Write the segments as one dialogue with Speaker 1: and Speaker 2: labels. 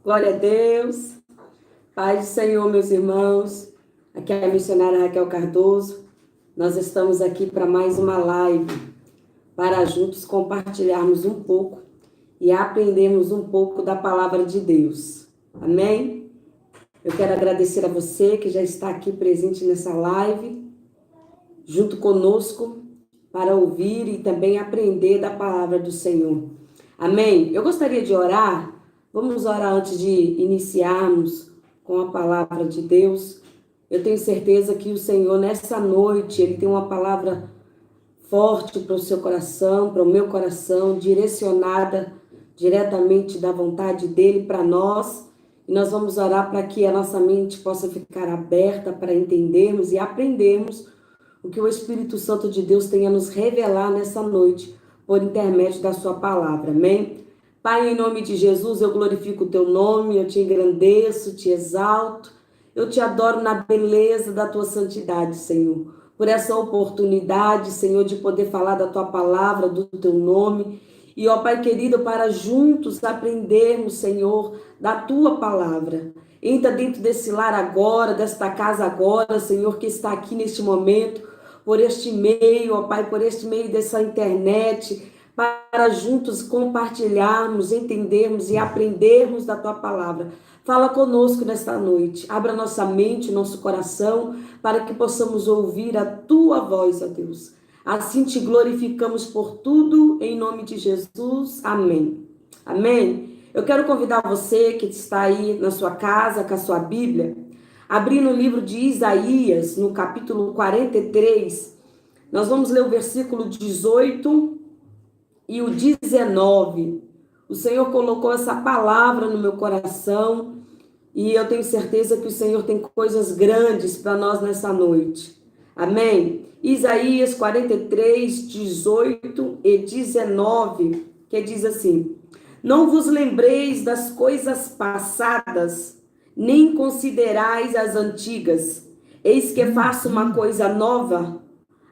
Speaker 1: Glória a Deus. Paz do Senhor, meus irmãos. Aqui é a missionária Raquel Cardoso. Nós estamos aqui para mais uma live, para juntos compartilharmos um pouco e aprendermos um pouco da palavra de Deus. Amém? Eu quero agradecer a você que já está aqui presente nessa live, junto conosco, para ouvir e também aprender da palavra do Senhor. Amém? Eu gostaria de orar. Vamos orar antes de iniciarmos com a palavra de Deus. Eu tenho certeza que o Senhor, nessa noite, Ele tem uma palavra forte para o seu coração, para o meu coração, direcionada diretamente da vontade dEle para nós. E nós vamos orar para que a nossa mente possa ficar aberta para entendermos e aprendermos o que o Espírito Santo de Deus tem a nos revelar nessa noite, por intermédio da sua palavra. Amém? Pai, em nome de Jesus, eu glorifico o teu nome, eu te engrandeço, te exalto, eu te adoro na beleza da tua santidade, Senhor. Por essa oportunidade, Senhor, de poder falar da tua palavra, do teu nome. E, ó Pai querido, para juntos aprendermos, Senhor, da tua palavra. Entra dentro desse lar agora, desta casa agora, Senhor, que está aqui neste momento, por este meio, ó Pai, por este meio dessa internet, para juntos compartilharmos, entendermos e aprendermos da tua palavra. Fala conosco nesta noite, abra nossa mente, nosso coração, para que possamos ouvir a tua voz, ó Deus. Assim te glorificamos por tudo, em nome de Jesus. Amém. Amém. Eu quero convidar você que está aí na sua casa, com a sua Bíblia, abrir no livro de Isaías, no capítulo 43, nós vamos ler o versículo 18 e o 19. O Senhor colocou essa palavra no meu coração e eu tenho certeza que o Senhor tem coisas grandes para nós nessa noite. Amém? Isaías 43, 18 e 19, que diz assim: Não vos lembreis das coisas passadas, nem considerais as antigas. Eis que faço uma coisa nova,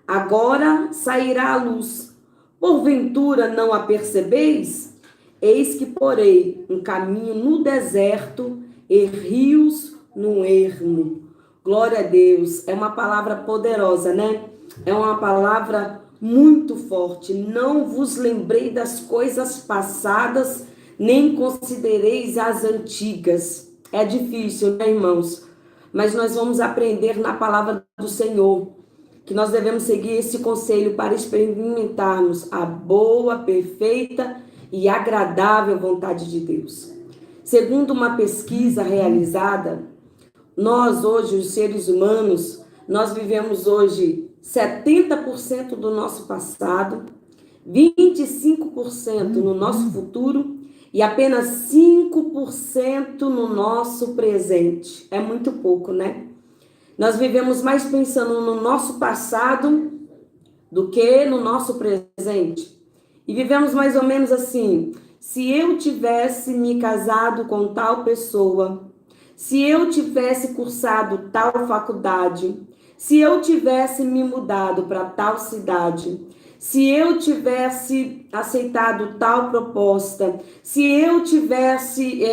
Speaker 1: agora sairá a luz. Porventura não a percebeis? Eis que porei um caminho no deserto e rios no ermo. Glória a Deus. É uma palavra poderosa, né? É uma palavra muito forte. Não vos lembrei das coisas passadas, nem considereis as antigas. É difícil, né, irmãos? Mas nós vamos aprender na palavra do Senhor que nós devemos seguir esse conselho para experimentarmos a boa, perfeita e agradável vontade de Deus. Segundo uma pesquisa realizada, nós hoje, os seres humanos, nós vivemos hoje 70% do nosso passado, 25% no nosso futuro e apenas 5% no nosso presente. É muito pouco, né? Nós vivemos mais pensando no nosso passado do que no nosso presente. E vivemos mais ou menos assim: se eu tivesse me casado com tal pessoa, se eu tivesse cursado tal faculdade, se eu tivesse me mudado para tal cidade, se eu tivesse aceitado tal proposta, se eu tivesse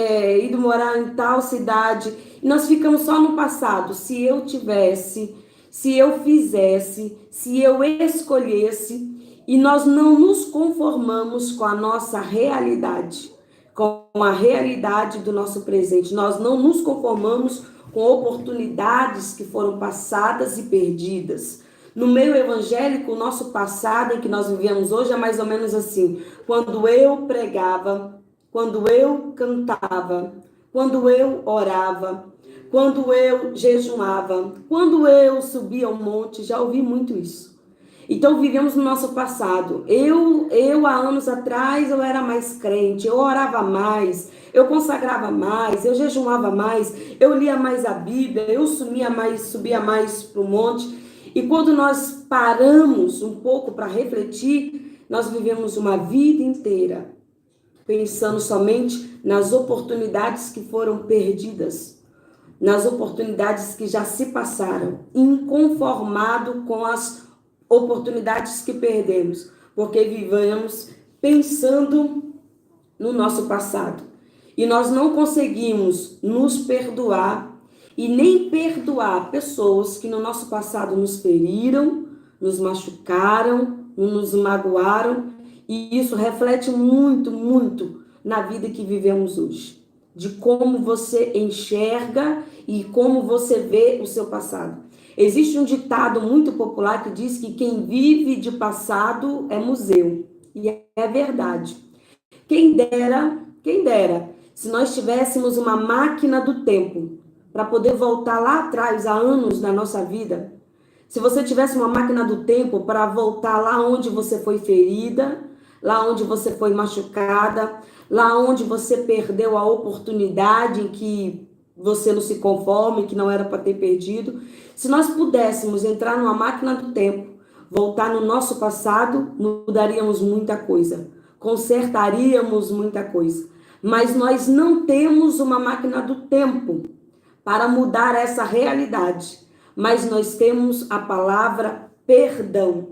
Speaker 1: ido morar em tal cidade, e nós ficamos só no passado. Se eu tivesse, se eu fizesse, se eu escolhesse, e nós não nos conformamos com a nossa realidade, com a realidade do nosso presente. Nós não nos conformamos com oportunidades que foram passadas e perdidas. No meio evangélico, o nosso passado em que nós vivemos hoje é mais ou menos assim: quando eu pregava, quando eu cantava, quando eu orava, quando eu jejuava, quando eu subia ao monte. Já ouvi muito isso. Então vivemos no nosso passado. Eu há anos atrás eu era mais crente, eu orava mais, eu consagrava mais, eu jejuava mais, eu lia mais a Bíblia, eu subia mais para o monte. E quando nós paramos um pouco para refletir, nós vivemos uma vida inteira pensando somente nas oportunidades que foram perdidas, nas oportunidades que já se passaram, inconformado com as oportunidades que perdemos, porque vivemos pensando no nosso passado. e nós não conseguimos nos perdoar e nem perdoar pessoas que no nosso passado nos feriram, nos machucaram, nos magoaram, e isso reflete muito, muito na vida que vivemos hoje, de como você enxerga e como você vê o seu passado. Existe um ditado muito popular que diz que quem vive de passado é museu, e é verdade. Quem dera, se nós tivéssemos uma máquina do tempo para poder voltar lá atrás, há anos na nossa vida. Se você tivesse uma máquina do tempo para voltar lá onde você foi ferida, lá onde você foi machucada, lá onde você perdeu a oportunidade em que você não se conforma, que não era para ter perdido. Se nós pudéssemos entrar numa máquina do tempo, voltar no nosso passado, mudaríamos muita coisa, consertaríamos muita coisa. Mas nós não temos uma máquina do tempo para mudar essa realidade. Mas nós temos a palavra perdão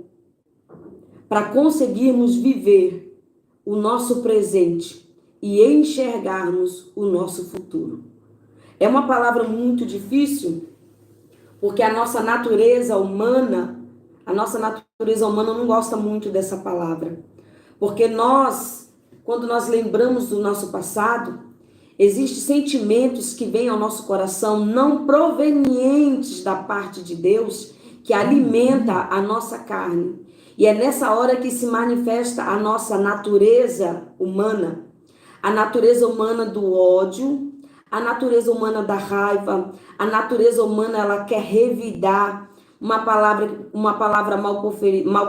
Speaker 1: para conseguirmos viver o nosso presente e enxergarmos o nosso futuro. É uma palavra muito difícil, porque a nossa natureza humana não gosta muito dessa palavra. Porque quando nós lembramos do nosso passado, existem sentimentos que vêm ao nosso coração não provenientes da parte de Deus, que alimenta a nossa carne. E é nessa hora que se manifesta a nossa natureza humana. A natureza humana do ódio, a natureza humana da raiva, a natureza humana, ela quer revidar uma palavra mal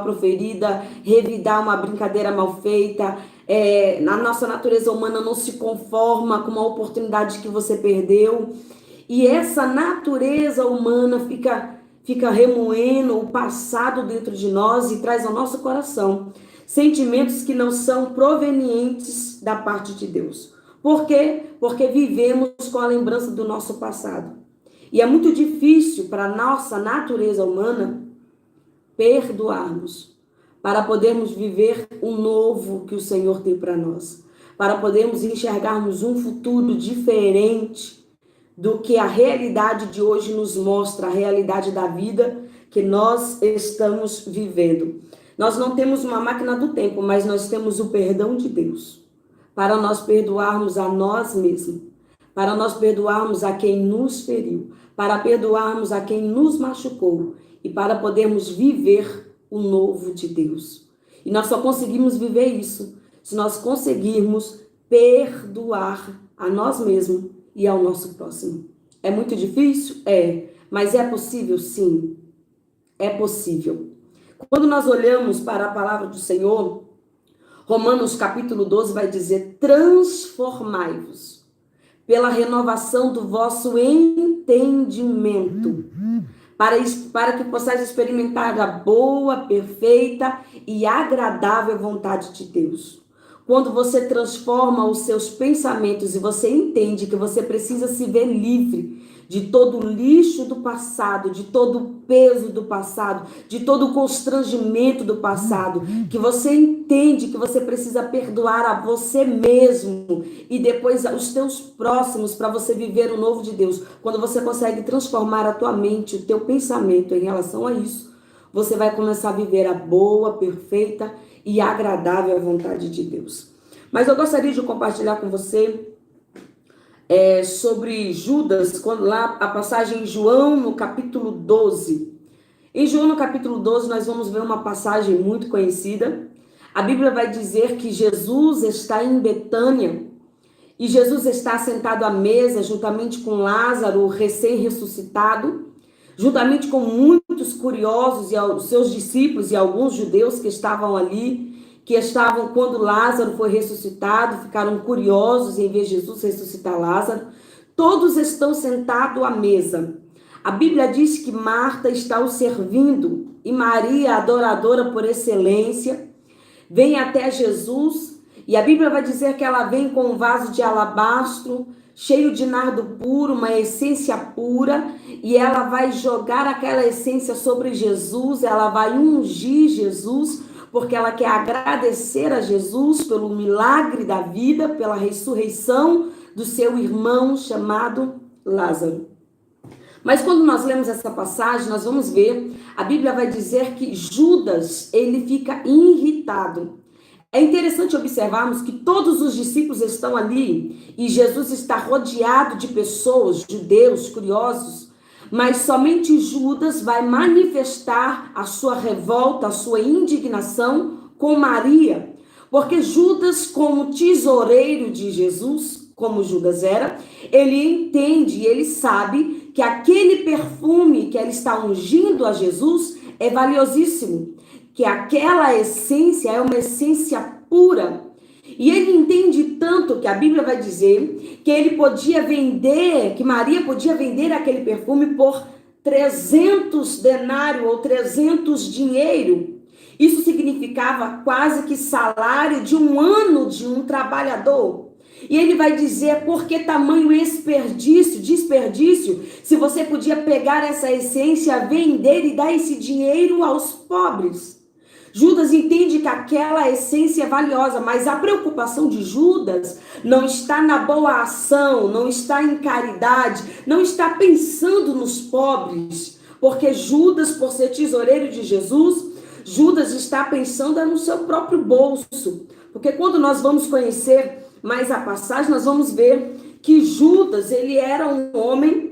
Speaker 1: proferida, revidar uma brincadeira mal feita. A nossa natureza humana não se conforma com uma oportunidade que você perdeu. E essa natureza humana fica remoendo o passado dentro de nós e traz ao nosso coração sentimentos que não são provenientes da parte de Deus. Por quê? Porque vivemos com a lembrança do nosso passado. E é muito difícil para a nossa natureza humana perdoarmos, para podermos viver o novo que o Senhor tem para nós, para podermos enxergarmos um futuro diferente do que a realidade de hoje nos mostra, a realidade da vida que nós estamos vivendo. Nós não temos uma máquina do tempo, mas nós temos o perdão de Deus, para nós perdoarmos a nós mesmos, para nós perdoarmos a quem nos feriu, para perdoarmos a quem nos machucou e para podermos viver o novo de Deus. E nós só conseguimos viver isso se nós conseguirmos perdoar a nós mesmos e ao nosso próximo. É muito difícil? É. Mas é possível? Sim. É possível. Quando nós olhamos para a palavra do Senhor, Romanos capítulo 12 vai dizer: transformai-vos pela renovação do vosso entendimento, para que possais experimentar a boa, perfeita e agradável vontade de Deus. Quando você transforma os seus pensamentos e você entende que você precisa se ver livre de todo o lixo do passado, de todo o peso do passado, de todo o constrangimento do passado, que você entende que você precisa perdoar a você mesmo e depois os teus próximos para você viver o novo de Deus. Quando você consegue transformar a tua mente, o teu pensamento em relação a isso, você vai começar a viver a boa, perfeita e agradável vontade de Deus. Mas eu gostaria de compartilhar com você sobre Judas, quando lá a passagem em João no capítulo 12. Em João no capítulo 12 nós vamos ver uma passagem muito conhecida. A Bíblia vai dizer que Jesus está em Betânia e Jesus está sentado à mesa juntamente com Lázaro, recém-ressuscitado, juntamente com muitos curiosos e os seus discípulos e alguns judeus que estavam ali, que estavam quando Lázaro foi ressuscitado, ficaram curiosos em ver Jesus ressuscitar Lázaro. Todos estão sentados à mesa. A Bíblia diz que Marta está o servindo e Maria, adoradora por excelência, vem até Jesus e a Bíblia vai dizer que ela vem com um vaso de alabastro cheio de nardo puro, uma essência pura, e ela vai jogar aquela essência sobre Jesus, ela vai ungir Jesus, porque ela quer agradecer a Jesus pelo milagre da vida, pela ressurreição do seu irmão chamado Lázaro. Mas quando nós lemos essa passagem, nós vamos ver, a Bíblia vai dizer que Judas, ele fica irritado. É interessante observarmos que todos os discípulos estão ali e Jesus está rodeado de pessoas, judeus, curiosos, mas somente Judas vai manifestar a sua revolta, a sua indignação com Maria, porque Judas, como tesoureiro de Jesus, como Judas era, ele entende, ele sabe que aquele perfume que ele está ungindo a Jesus é valiosíssimo, que aquela essência é uma essência pura. E ele entende tanto que a Bíblia vai dizer que ele podia vender, que Maria podia vender aquele perfume por 300 denários ou 300 dinheiro. Isso significava quase que salário de um ano de um trabalhador. E ele vai dizer, por que tamanho desperdício, se você podia pegar essa essência, vender e dar esse dinheiro aos pobres. Judas entende que aquela essência é valiosa, mas a preocupação de Judas não está na boa ação, não está em caridade, não está pensando nos pobres, porque Judas, por ser tesoureiro de Jesus, Judas está pensando no seu próprio bolso. Porque quando nós vamos conhecer mais a passagem, nós vamos ver que Judas, ele era um homem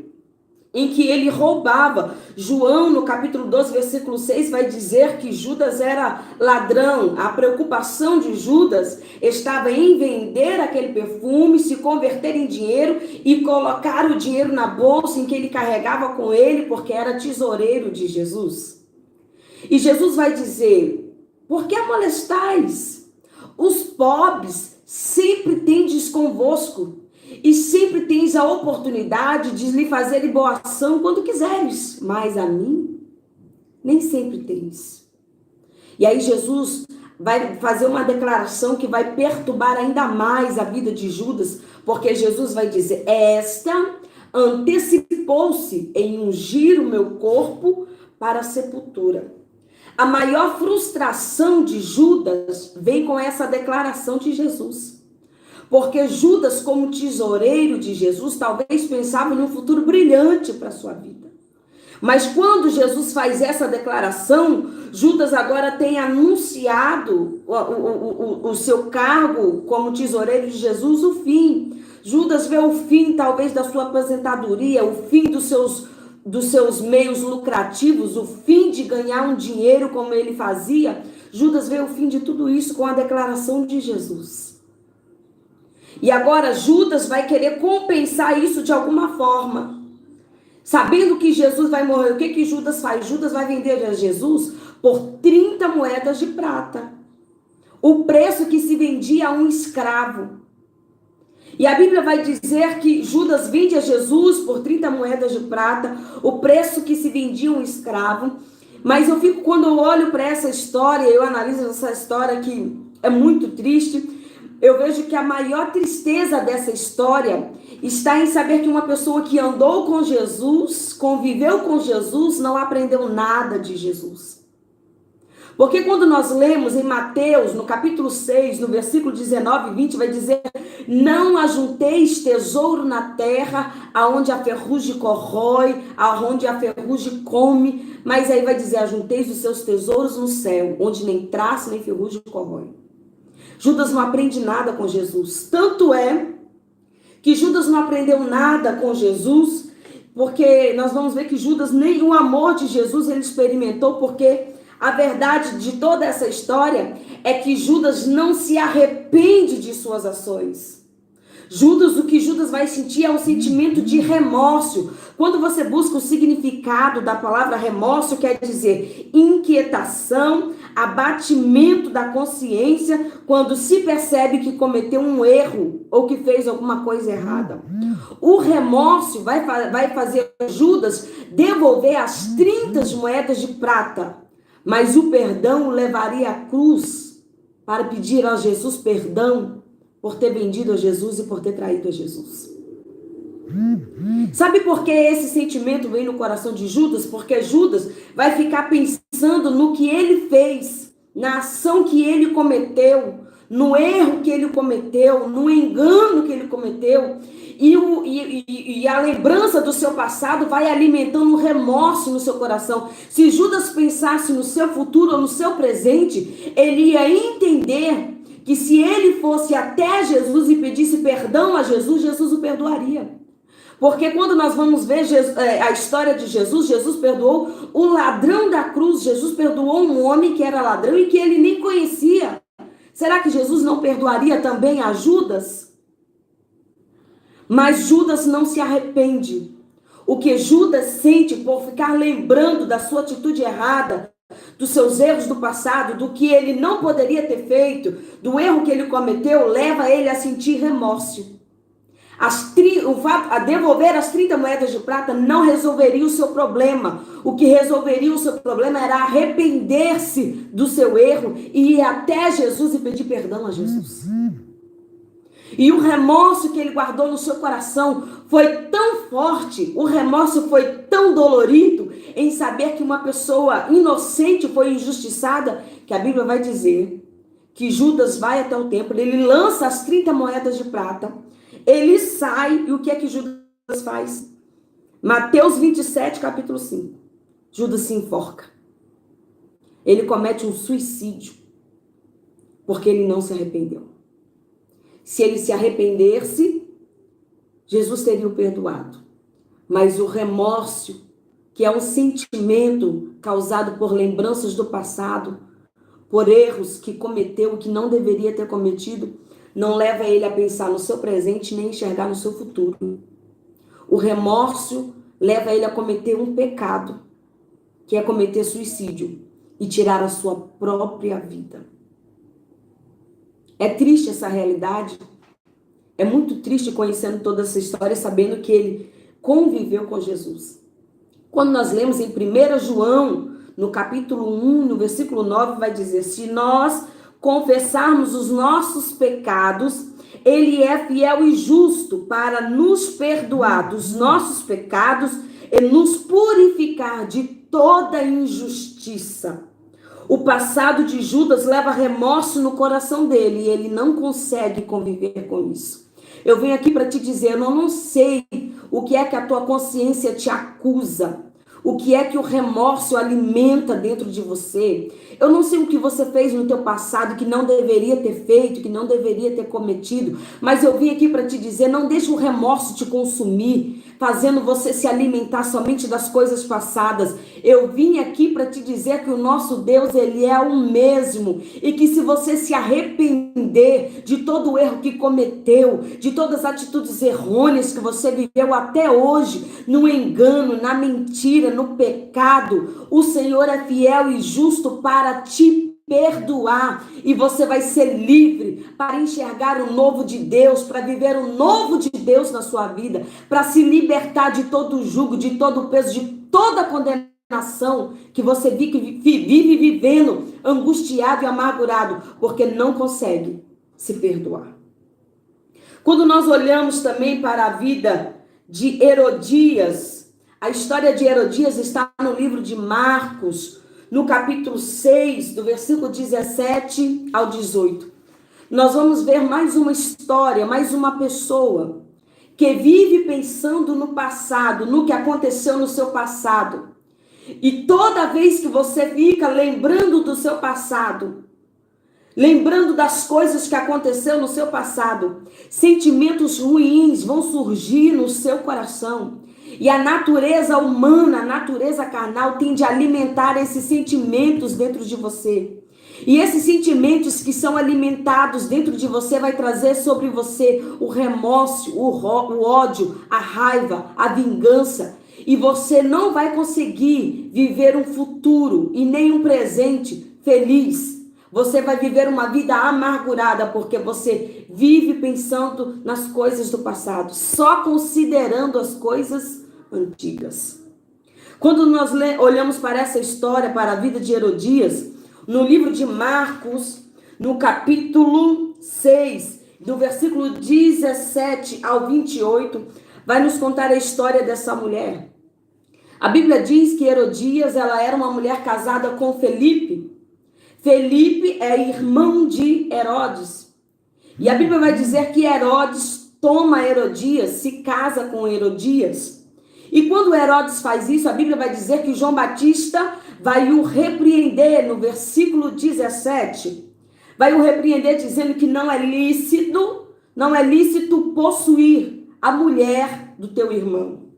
Speaker 1: em que ele roubava. João, no capítulo 12, versículo 6, vai dizer que Judas era ladrão. A preocupação de Judas estava em vender aquele perfume, se converter em dinheiro e colocar o dinheiro na bolsa em que ele carregava com ele, porque era tesoureiro de Jesus. E Jesus vai dizer, por que molestais? Os pobres sempre tendes convosco, e sempre tens a oportunidade de lhe fazer boa ação quando quiseres, mas a mim nem sempre tens. E aí Jesus vai fazer uma declaração que vai perturbar ainda mais a vida de Judas, porque Jesus vai dizer, esta antecipou-se em ungir o meu corpo para a sepultura. A maior frustração de Judas vem com essa declaração de Jesus. Porque Judas, como tesoureiro de Jesus, talvez pensava em um futuro brilhante para a sua vida. Mas quando Jesus faz essa declaração, Judas agora tem anunciado o seu cargo como tesoureiro de Jesus, o fim. Judas vê o fim, talvez, da sua aposentadoria, o fim dos seus meios lucrativos, o fim de ganhar um dinheiro como ele fazia. Judas vê o fim de tudo isso com a declaração de Jesus. E agora Judas vai querer compensar isso de alguma forma. Sabendo que Jesus vai morrer, o que Judas faz? Judas vai vender a Jesus por 30 moedas de prata. O preço que se vendia a um escravo. E a Bíblia vai dizer que Judas vende a Jesus por 30 moedas de prata, o preço que se vendia a um escravo. Mas quando eu olho para essa história, eu analiso essa história que é muito triste, eu vejo que a maior tristeza dessa história está em saber que uma pessoa que andou com Jesus, conviveu com Jesus, não aprendeu nada de Jesus. Porque quando nós lemos em Mateus, no capítulo 6, no versículo 19 e 20, vai dizer, não ajunteis tesouro na terra, aonde a ferrugem corrói, aonde a ferrugem come, mas aí vai dizer, ajunteis os seus tesouros no céu, onde nem traça nem ferrugem corrói. Judas não aprende nada com Jesus. Tanto é que Judas não aprendeu nada com Jesus, porque nós vamos ver que Judas nem o amor de Jesus ele experimentou, porque a verdade de toda essa história é que Judas não se arrepende de suas ações. O que Judas vai sentir é um sentimento de remorso. Quando você busca o significado da palavra remorso, quer dizer inquietação, abatimento da consciência, quando se percebe que cometeu um erro ou que fez alguma coisa errada. O remorso vai fazer Judas devolver as 30 moedas de prata, mas o perdão o levaria à cruz para pedir a Jesus perdão por ter vendido a Jesus e por ter traído a Jesus. Sabe por que esse sentimento vem no coração de Judas? Porque Judas vai ficar pensando no que ele fez, na ação que ele cometeu, no erro que ele cometeu, no engano que ele cometeu, e a lembrança do seu passado vai alimentando um remorso no seu coração. Se Judas pensasse no seu futuro ou no seu presente, ele ia entender que se ele fosse até Jesus e pedisse perdão a Jesus, Jesus o perdoaria. Porque quando nós vamos ver a história de Jesus, Jesus perdoou o ladrão da cruz, Jesus perdoou um homem que era ladrão e que ele nem conhecia. Será que Jesus não perdoaria também a Judas? Mas Judas não se arrepende. O que Judas sente por ficar lembrando da sua atitude errada, dos seus erros do passado, do que ele não poderia ter feito, do erro que ele cometeu, leva ele a sentir remorso. A devolver as 30 moedas de prata não resolveria o seu problema. O que resolveria o seu problema era arrepender-se do seu erro e ir até Jesus e pedir perdão a Jesus. E o remorso que ele guardou no seu coração foi tão forte, o remorso foi tão dolorido em saber que uma pessoa inocente foi injustiçada, que a Bíblia vai dizer que Judas vai até o templo, ele lança as 30 moedas de prata, ele sai, e o que é que Judas faz? Mateus 27, capítulo 5. Judas se enforca. Ele comete um suicídio, porque ele não se arrependeu. Se ele se arrependesse, Jesus teria o perdoado. Mas o remorso, que é um sentimento causado por lembranças do passado, por erros que cometeu, que não deveria ter cometido, não leva ele a pensar no seu presente nem enxergar no seu futuro. O remorso leva ele a cometer um pecado, que é cometer suicídio e tirar a sua própria vida. É triste essa realidade. É muito triste conhecendo toda essa história, sabendo que ele conviveu com Jesus. Quando nós lemos em 1 João, no capítulo 1, no versículo 9, vai dizer: se nós confessarmos os nossos pecados, ele é fiel e justo para nos perdoar dos nossos pecados e nos purificar de toda injustiça. O passado de Judas leva remorso no coração dele e ele não consegue conviver com isso. Eu venho aqui para te dizer, eu não sei o que é que a tua consciência te acusa, o que é que o remorso alimenta dentro de você. Eu não sei o que você fez no teu passado que não deveria ter feito, que não deveria ter cometido, mas eu vim aqui para te dizer, não deixe o remorso te consumir, fazendo você se alimentar somente das coisas passadas. Eu vim aqui para te dizer que o nosso Deus, ele é o mesmo, e que se você se arrepender de todo o erro que cometeu, de todas as atitudes errôneas que você viveu até hoje, no engano, na mentira, no pecado, o Senhor é fiel e justo para te perdoar, e você vai ser livre para enxergar o novo de Deus, para viver o novo de Deus na sua vida, para se libertar de todo o jugo, de todo o peso, de toda a condenação que você vive vivendo angustiado e amargurado, porque não consegue se perdoar. Quando nós olhamos também para a vida de Herodias, a história de Herodias está no livro de Marcos, no capítulo 6, do versículo 17 ao 18. Nós vamos ver mais uma história, mais uma pessoa que vive pensando no passado, no que aconteceu no seu passado. E toda vez que você fica lembrando do seu passado, lembrando das coisas que aconteceu no seu passado, sentimentos ruins vão surgir no seu coração. E a natureza humana, a natureza carnal tende a alimentar esses sentimentos dentro de você. E esses sentimentos que são alimentados dentro de você vai trazer sobre você o remorso, o ódio, a raiva, a vingança. E você não vai conseguir viver um futuro e nem um presente feliz. Você vai viver uma vida amargurada porque você vive pensando nas coisas do passado, só considerando as coisas antigas. Quando nós olhamos para essa história, para a vida de Herodias, no livro de Marcos, no capítulo 6, do versículo 17 ao 28, vai nos contar a história dessa mulher. A Bíblia diz que Herodias, ela era uma mulher casada com Felipe. Felipe é irmão de Herodes. E a Bíblia vai dizer que Herodes toma Herodias, se casa com Herodias. E quando Herodes faz isso, a Bíblia vai dizer que João Batista vai o repreender no versículo 17. Vai o repreender dizendo que não é lícito possuir a mulher do teu irmão.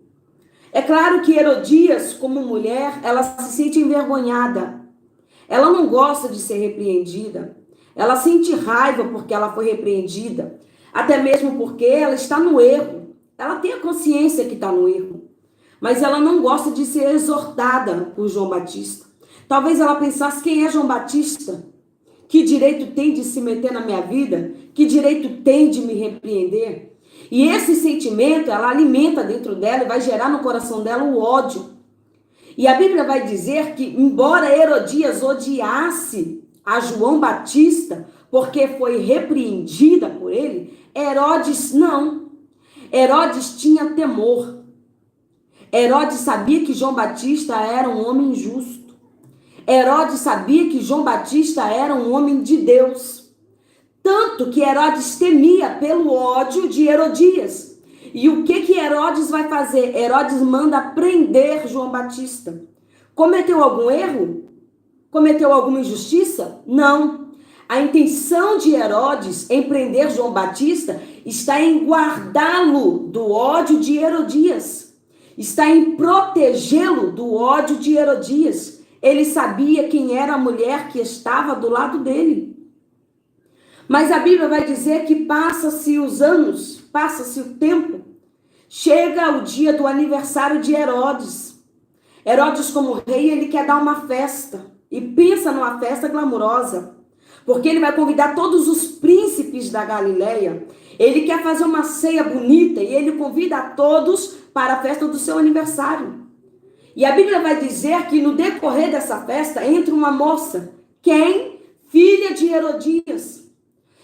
Speaker 1: É claro que Herodias, como mulher, ela se sente envergonhada. Ela não gosta de ser repreendida. Ela sente raiva porque ela foi repreendida. Até mesmo porque ela está no erro. Ela tem a consciência que está no erro. Mas ela não gosta de ser exortada por João Batista. Talvez ela pensasse, quem é João Batista? Que direito tem de se meter na minha vida? Que direito tem de me repreender? E esse sentimento, ela alimenta dentro dela e vai gerar no coração dela o ódio. E a Bíblia vai dizer que, embora Herodias odiasse a João Batista, porque foi repreendida por ele, Herodes não. Herodes tinha temor. Herodes sabia que João Batista era um homem justo. Herodes sabia que João Batista era um homem de Deus. Tanto que Herodes temia pelo ódio de Herodias. E o que Herodes vai fazer? Herodes manda prender João Batista. Cometeu algum erro? Cometeu alguma injustiça? Não. A intenção de Herodes em prender João Batista está em guardá-lo do ódio de Herodias. Está em protegê-lo do ódio de Herodias. Ele sabia quem era a mulher que estava do lado dele. Mas a Bíblia vai dizer que passa-se os anos, passa-se o tempo, chega o dia do aniversário de Herodes. Herodes, como rei, ele quer dar uma festa e pensa numa festa glamurosa, porque ele vai convidar todos os príncipes da Galileia. Ele quer fazer uma ceia bonita e ele convida a todos para a festa do seu aniversário. E a Bíblia vai dizer que no decorrer dessa festa entra uma moça, quem? Filha de Herodias.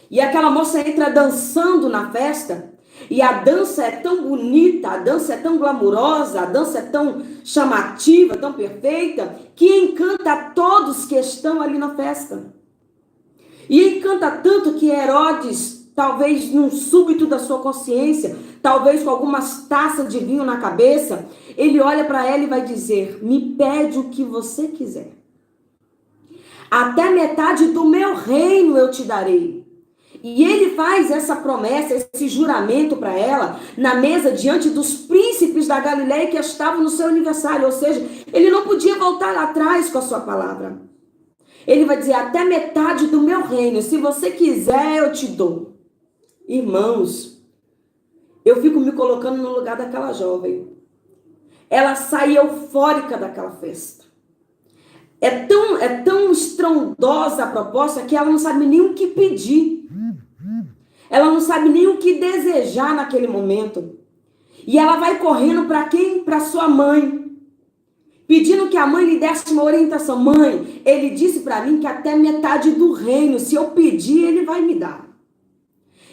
Speaker 1: E aquela moça entra dançando na festa, e a dança é tão bonita, a dança é tão glamurosa, a dança é tão chamativa, tão perfeita, que encanta a todos que estão ali na festa. E encanta tanto que Herodes, talvez num súbito da sua consciência, talvez com algumas taças de vinho na cabeça, ele olha para ela e vai dizer, me pede o que você quiser. Até metade do meu reino eu te darei. E ele faz essa promessa, esse juramento para ela, na mesa diante dos príncipes da Galileia que estavam no seu aniversário. Ou seja, ele não podia voltar lá atrás com a sua palavra. Ele vai dizer, até metade do meu reino, se você quiser, eu te dou. Irmãos, eu fico me colocando no lugar daquela jovem. Ela sai eufórica daquela festa. É tão estrondosa a proposta que ela não sabe nem o que pedir. Ela não sabe nem o que desejar naquele momento. E ela vai correndo para quem? Para sua mãe. Pedindo que a mãe lhe desse uma orientação. Mãe, ele disse para mim que até metade do reino, se eu pedir, ele vai me dar.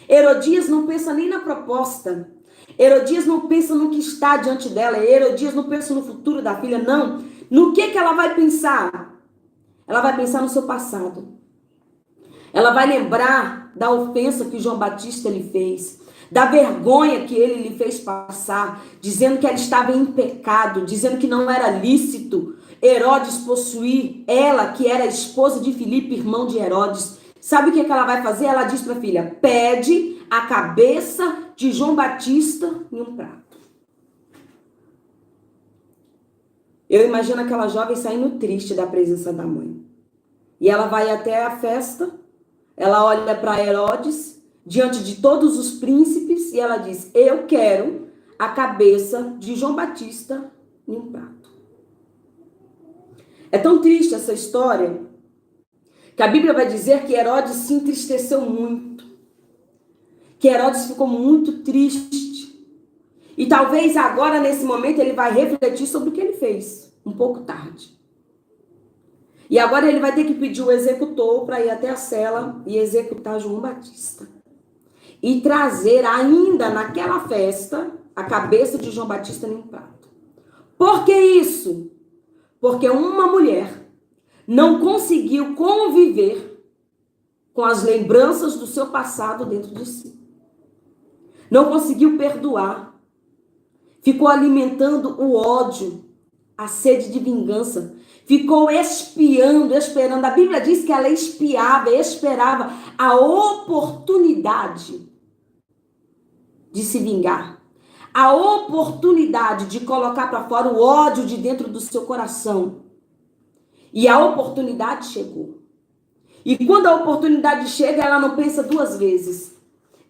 Speaker 1: Herodias não pensa nem na proposta. Herodias não pensa no que está diante dela. Herodias não pensa no futuro da filha, não. No que ela vai pensar? Ela vai pensar no seu passado. Ela vai lembrar da ofensa que João Batista lhe fez, da vergonha que ele lhe fez passar, dizendo que ela estava em pecado, dizendo que não era lícito Herodes possuir ela, que era a esposa de Filipe, irmão de Herodes. Sabe o que ela vai fazer? Ela diz para a filha, pede a cabeça de João Batista em um prato. Eu imagino aquela jovem saindo triste da presença da mãe. E ela vai até a festa, ela olha para Herodes, diante de todos os príncipes, e ela diz, eu quero a cabeça de João Batista em um prato. É tão triste essa história, que a Bíblia vai dizer que Herodes se entristeceu muito, que Herodes ficou muito triste, e talvez agora, nesse momento, ele vai refletir sobre o que ele fez, um pouco tarde. E agora ele vai ter que pedir o executor para ir até a cela e executar João Batista. E trazer ainda naquela festa a cabeça de João Batista em um prato. Por que isso? Porque uma mulher não conseguiu conviver com as lembranças do seu passado dentro de si. Não conseguiu perdoar. Ficou alimentando o ódio, a sede de vingança. Ficou espiando, esperando. A Bíblia diz que ela espiava, esperava a oportunidade de se vingar. A oportunidade de colocar para fora o ódio de dentro do seu coração. E a oportunidade chegou. E quando a oportunidade chega, ela não pensa duas vezes.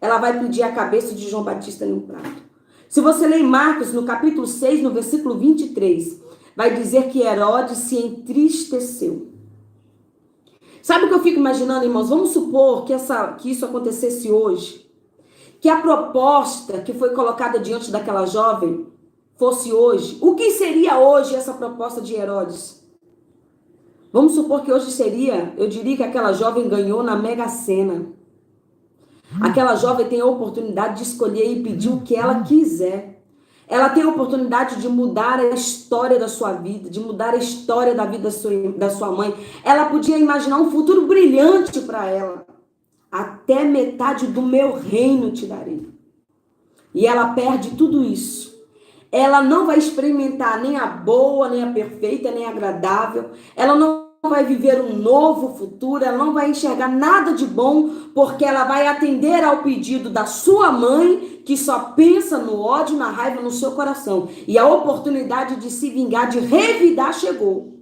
Speaker 1: Ela vai pedir a cabeça de João Batista num prato. Se você ler Marcos, no capítulo 6, no versículo 23, vai dizer que Herodes se entristeceu. Sabe o que eu fico imaginando, irmãos? Vamos supor que isso acontecesse hoje. Que a proposta que foi colocada diante daquela jovem fosse hoje. O que seria hoje essa proposta de Herodes? Vamos supor que hoje seria, eu diria que aquela jovem ganhou na Mega Sena. Aquela jovem tem a oportunidade de escolher e pedir o que ela quiser. Ela tem a oportunidade de mudar a história da sua vida, de mudar a história da vida da sua mãe. Ela podia imaginar um futuro brilhante para ela. Até metade do meu reino te darei. E ela perde tudo isso. Ela não vai experimentar nem a boa, nem a perfeita, nem a agradável. Ela não vai viver um novo futuro, ela não vai enxergar nada de bom, porque ela vai atender ao pedido da sua mãe, que só pensa no ódio, na raiva no seu coração. E a oportunidade de se vingar, de revidar, chegou.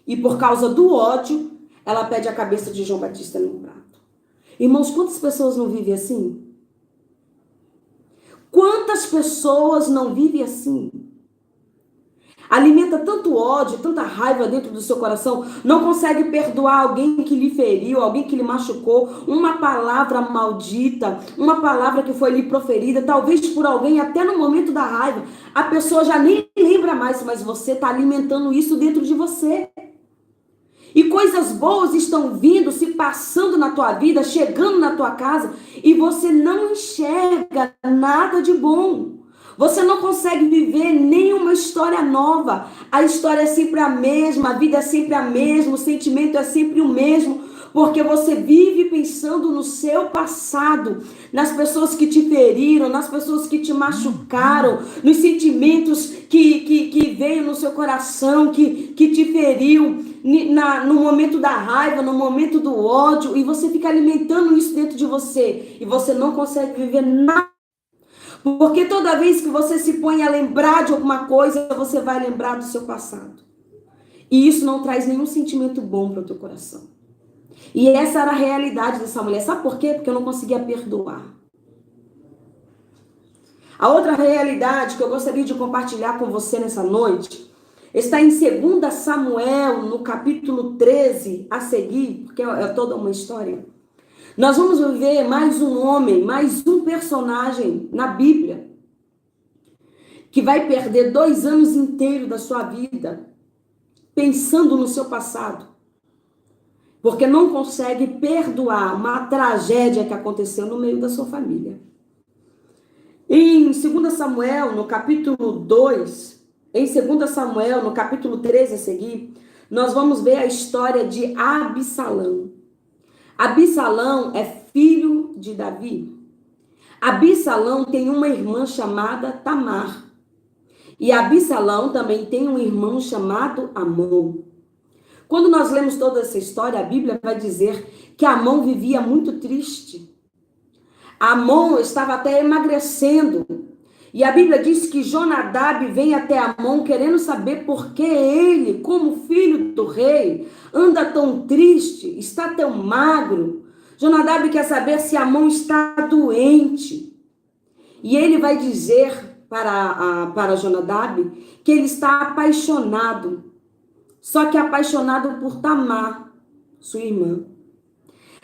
Speaker 1: E por causa do ódio, ela pede a cabeça de João Batista num prato. Irmãos, quantas pessoas não vivem assim? Quantas pessoas não vivem assim? Alimenta tanto ódio, tanta raiva dentro do seu coração, não consegue perdoar alguém que lhe feriu, alguém que lhe machucou, uma palavra maldita, uma palavra que foi lhe proferida, talvez por alguém até no momento da raiva. A pessoa já nem lembra mais, mas você está alimentando isso dentro de você. E coisas boas estão vindo, se passando na tua vida, chegando na tua casa, e você não enxerga nada de bom. Você não consegue viver nenhuma história nova. A história é sempre a mesma, a vida é sempre a mesma, o sentimento é sempre o mesmo, porque você vive pensando no seu passado, nas pessoas que te feriram, nas pessoas que te machucaram, nos sentimentos que veio no seu coração, que te feriu, no momento da raiva, no momento do ódio, e você fica alimentando isso dentro de você, e você não consegue viver nada. Porque toda vez que você se põe a lembrar de alguma coisa, você vai lembrar do seu passado. E isso não traz nenhum sentimento bom para o teu coração. E essa era a realidade dessa mulher. Sabe por quê? Porque eu não conseguia perdoar. A outra realidade que eu gostaria de compartilhar com você nessa noite está em 2 Samuel, no capítulo 13, a seguir, porque é toda uma história. Nós vamos ver mais um homem, mais um personagem na Bíblia, que vai perder 2 anos inteiros da sua vida pensando no seu passado, porque não consegue perdoar uma tragédia que aconteceu no meio da sua família. Em 2 Samuel, no capítulo 2, em 2 Samuel, no capítulo 13 a seguir, nós vamos ver a história de Absalão. Absalão é filho de Davi. Absalão tem uma irmã chamada Tamar. E Absalão também tem um irmão chamado Amon. Quando nós lemos toda essa história, a Bíblia vai dizer que Amon vivia muito triste. Amon estava até emagrecendo. E a Bíblia diz que Jonadab vem até Amon querendo saber por que ele, como filho do rei, anda tão triste, está tão magro. Jonadab quer saber se Amon está doente. E ele vai dizer para Jonadab que ele está apaixonado. Só que apaixonado por Tamar, sua irmã.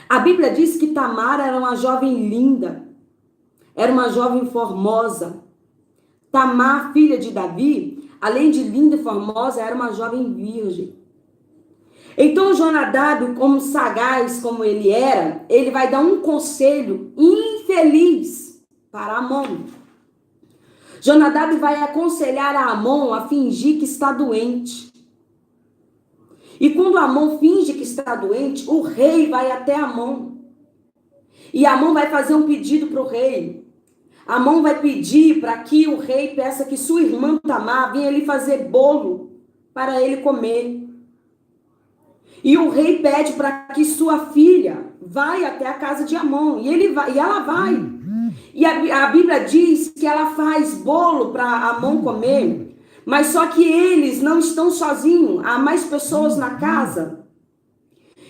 Speaker 1: A Bíblia diz que Tamar era uma jovem linda. Era uma jovem formosa. Tamar, filha de Davi, além de linda e formosa, era uma jovem virgem. Então Jonadab, como sagaz como ele era, ele vai dar um conselho infeliz para Amon. Jonadab vai aconselhar a Amon a fingir que está doente. E quando Amon finge que está doente, o rei vai até Amon E Amon vai fazer um pedido para o rei. Amon vai pedir para que o rei peça que sua irmã Tamar venha ali fazer bolo para ele comer. E o rei pede para que sua filha vá até a casa de Amon. E ela vai. E a Bíblia diz que ela faz bolo para Amon comer. Mas só que eles não estão sozinhos. Há mais pessoas na casa.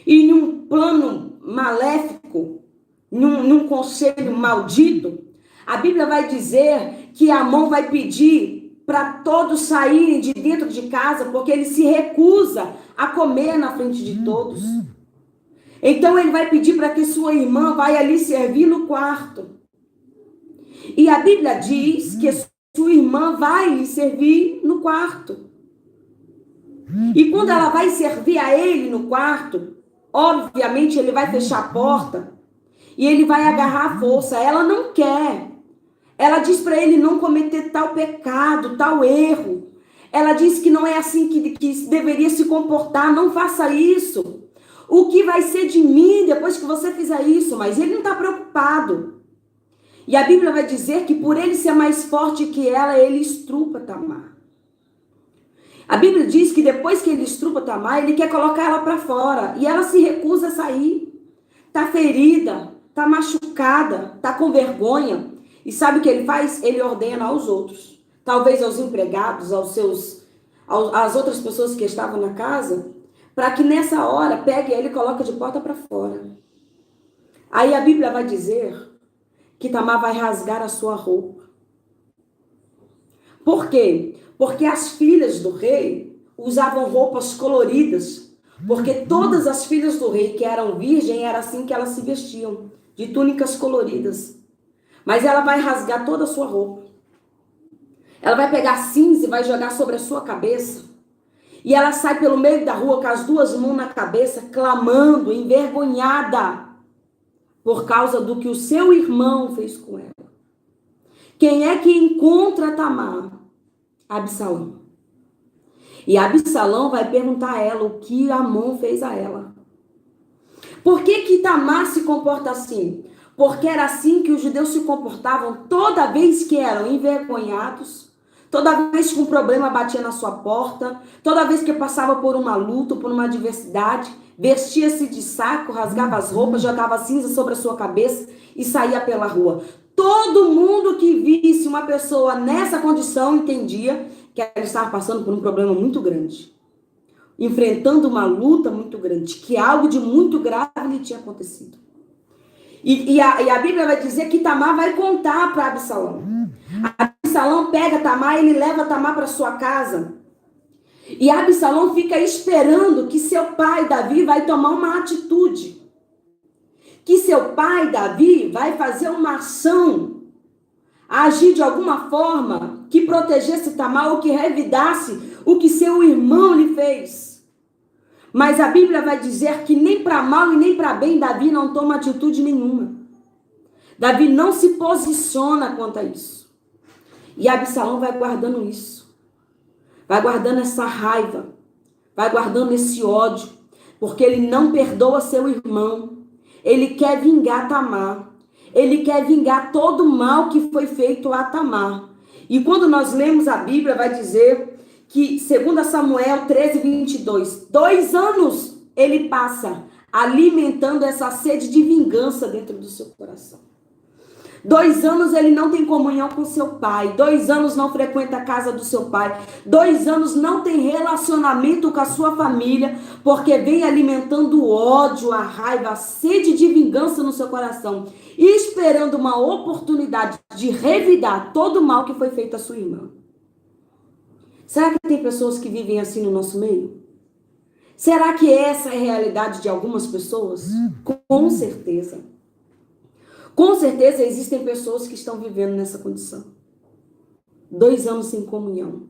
Speaker 1: E em um plano maléfico, num conselho maldito, a Bíblia vai dizer que Amon vai pedir para todos saírem de dentro de casa, porque ele se recusa a comer na frente de todos. Então ele vai pedir para que sua irmã vá ali servir no quarto. E a Bíblia diz que sua irmã vai lhe servir no quarto. E quando ela vai servir a ele no quarto, obviamente ele vai fechar a porta e ele vai agarrar a força. Ela não quer. Ela diz para ele não cometer tal pecado, tal erro. Ela diz que não é assim que deveria se comportar. Não faça isso. O que vai ser de mim depois que você fizer isso? Mas ele não está preocupado. E a Bíblia vai dizer que por ele ser mais forte que ela, ele estrupa Tamar. A Bíblia diz que depois que ele estrupa Tamar, ele quer colocar ela para fora. E ela se recusa a sair. Está ferida, está machucada, está com vergonha. E sabe o que ele faz? Ele ordena aos outros. Talvez aos empregados, às outras pessoas que estavam na casa, para que nessa hora pegue ele e coloque de porta para fora. Aí a Bíblia vai dizer que Tamar vai rasgar a sua roupa. Por quê? Porque as filhas do rei usavam roupas coloridas. Porque todas as filhas do rei que eram virgem, era assim que elas se vestiam, de túnicas coloridas. Mas ela vai rasgar toda a sua roupa. Ela vai pegar cinza e vai jogar sobre a sua cabeça. E ela sai pelo meio da rua com as duas mãos na cabeça, clamando, envergonhada, por causa do que o seu irmão fez com ela. Quem é que encontra Tamar? Absalão. E Absalão vai perguntar a ela o que Amon fez a ela. Por que Tamar se comporta assim? Porque era assim que os judeus se comportavam toda vez que eram envergonhados, toda vez que um problema batia na sua porta, toda vez que passava por uma luta, por uma adversidade, vestia-se de saco, rasgava as roupas, jogava cinza sobre a sua cabeça e saía pela rua. Todo mundo que visse uma pessoa nessa condição entendia que ela estava passando por um problema muito grande, enfrentando uma luta muito grande, que algo de muito grave lhe tinha acontecido. E a Bíblia vai dizer que Tamar vai contar para Absalão. Absalão pega Tamar e ele leva Tamar para sua casa. E Absalão fica esperando que seu pai, Davi, vai tomar uma atitude. Que seu pai, Davi, vai fazer uma ação, agir de alguma forma que protegesse Tamar ou que revidasse o que seu irmão lhe fez. Mas a Bíblia vai dizer que nem para mal e nem para bem Davi não toma atitude nenhuma. Davi não se posiciona quanto a isso. E Absalão vai guardando isso. Vai guardando essa raiva. Vai guardando esse ódio. Porque ele não perdoa seu irmão. Ele quer vingar Tamar. Ele quer vingar todo o mal que foi feito a Tamar. E quando nós lemos a Bíblia, vai dizer que, segundo Samuel 13:22, 2 anos ele passa alimentando essa sede de vingança dentro do seu coração. 2 anos ele não tem comunhão com seu pai. 2 anos não frequenta a casa do seu pai. 2 anos não tem relacionamento com a sua família, porque vem alimentando o ódio, a raiva, a sede de vingança no seu coração, e esperando uma oportunidade de revidar todo o mal que foi feito à sua irmã. Será que tem pessoas que vivem assim no nosso meio? Será que essa é a realidade de algumas pessoas? Com certeza. Com certeza existem pessoas que estão vivendo nessa condição. 2 anos sem comunhão.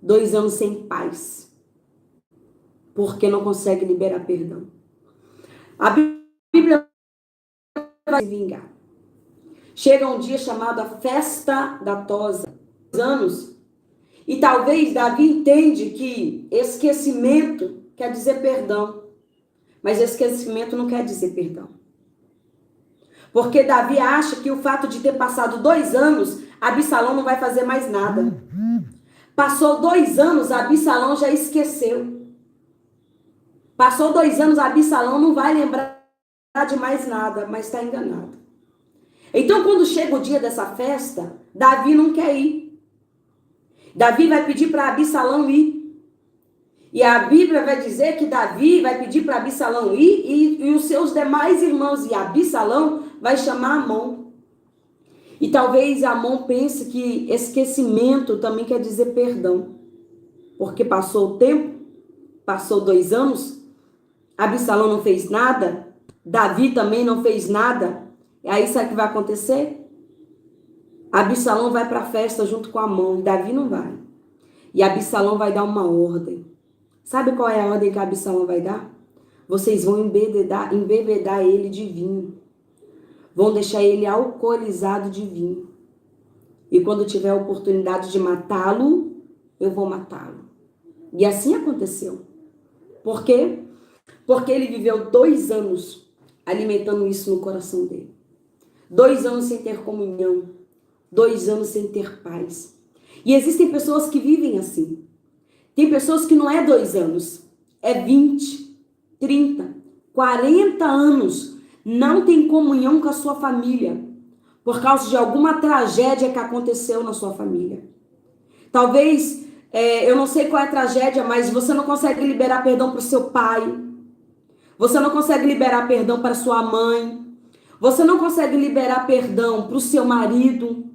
Speaker 1: 2 anos sem paz. Porque não consegue liberar perdão. A Bíblia vai se vingar. Chega um dia chamado a Festa da Tosa. 2 anos. E talvez Davi entende que esquecimento quer dizer perdão. Mas esquecimento não quer dizer perdão. Porque Davi acha que o fato de ter passado 2 anos, Absalão não vai fazer mais nada. Passou 2 anos, Absalão já esqueceu. Passou 2 anos, Absalão não vai lembrar de mais nada, mas está enganado. Então, quando chega o dia dessa festa, Davi não quer ir. Davi vai pedir para Absalão ir. E a Bíblia vai dizer que Davi vai pedir para Absalão ir e os seus demais irmãos. E Absalão vai chamar Amon. E talvez Amon pense que esquecimento também quer dizer perdão. Porque passou o tempo, passou 2 anos, Absalão não fez nada, Davi também não fez nada. E aí sabe o que vai acontecer? Absalão vai para a festa junto com Amon, Davi não vai. E Absalão vai dar uma ordem. Sabe qual é a ordem que Absalão vai dar? Vocês vão embebedar ele de vinho. Vão deixar ele alcoolizado de vinho. E quando tiver a oportunidade de matá-lo, eu vou matá-lo. E assim aconteceu. Por quê? Porque ele viveu 2 anos alimentando isso no coração dele. 2 anos sem ter comunhão. 2 anos sem ter paz. E existem pessoas que vivem assim. Tem pessoas que não é 2 anos, é 20, 30, 40 anos. Não tem comunhão com a sua família. Por causa de alguma tragédia que aconteceu na sua família. Talvez, eu não sei qual é a tragédia, mas você não consegue liberar perdão para o seu pai. Você não consegue liberar perdão para sua mãe. Você não consegue liberar perdão para o seu marido.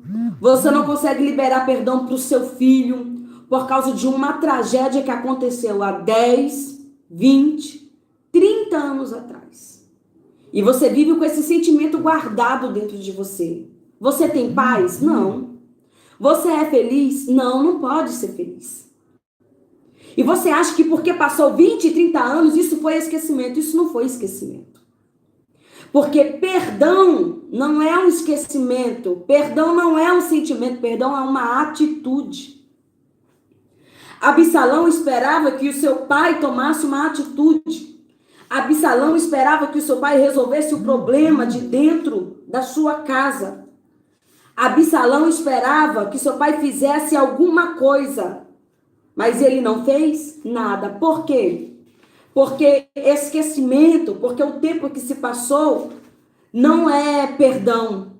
Speaker 1: Você não consegue liberar perdão para o seu filho. Por causa de uma tragédia que aconteceu há 10, 20, 30 anos atrás. E você vive com esse sentimento guardado dentro de você. Você tem paz? Não. Você é feliz? Não, não pode ser feliz. E você acha que porque passou 20, 30 anos, isso foi esquecimento. Isso não foi esquecimento. Porque perdão não é um esquecimento. Perdão não é um sentimento. Perdão é uma atitude. Absalão esperava que o seu pai tomasse uma atitude. Absalão esperava que o seu pai resolvesse o problema de dentro da sua casa. Absalão esperava que seu pai fizesse alguma coisa. Mas ele não fez nada. Por quê? Porque esquecimento, porque o tempo que se passou não é perdão.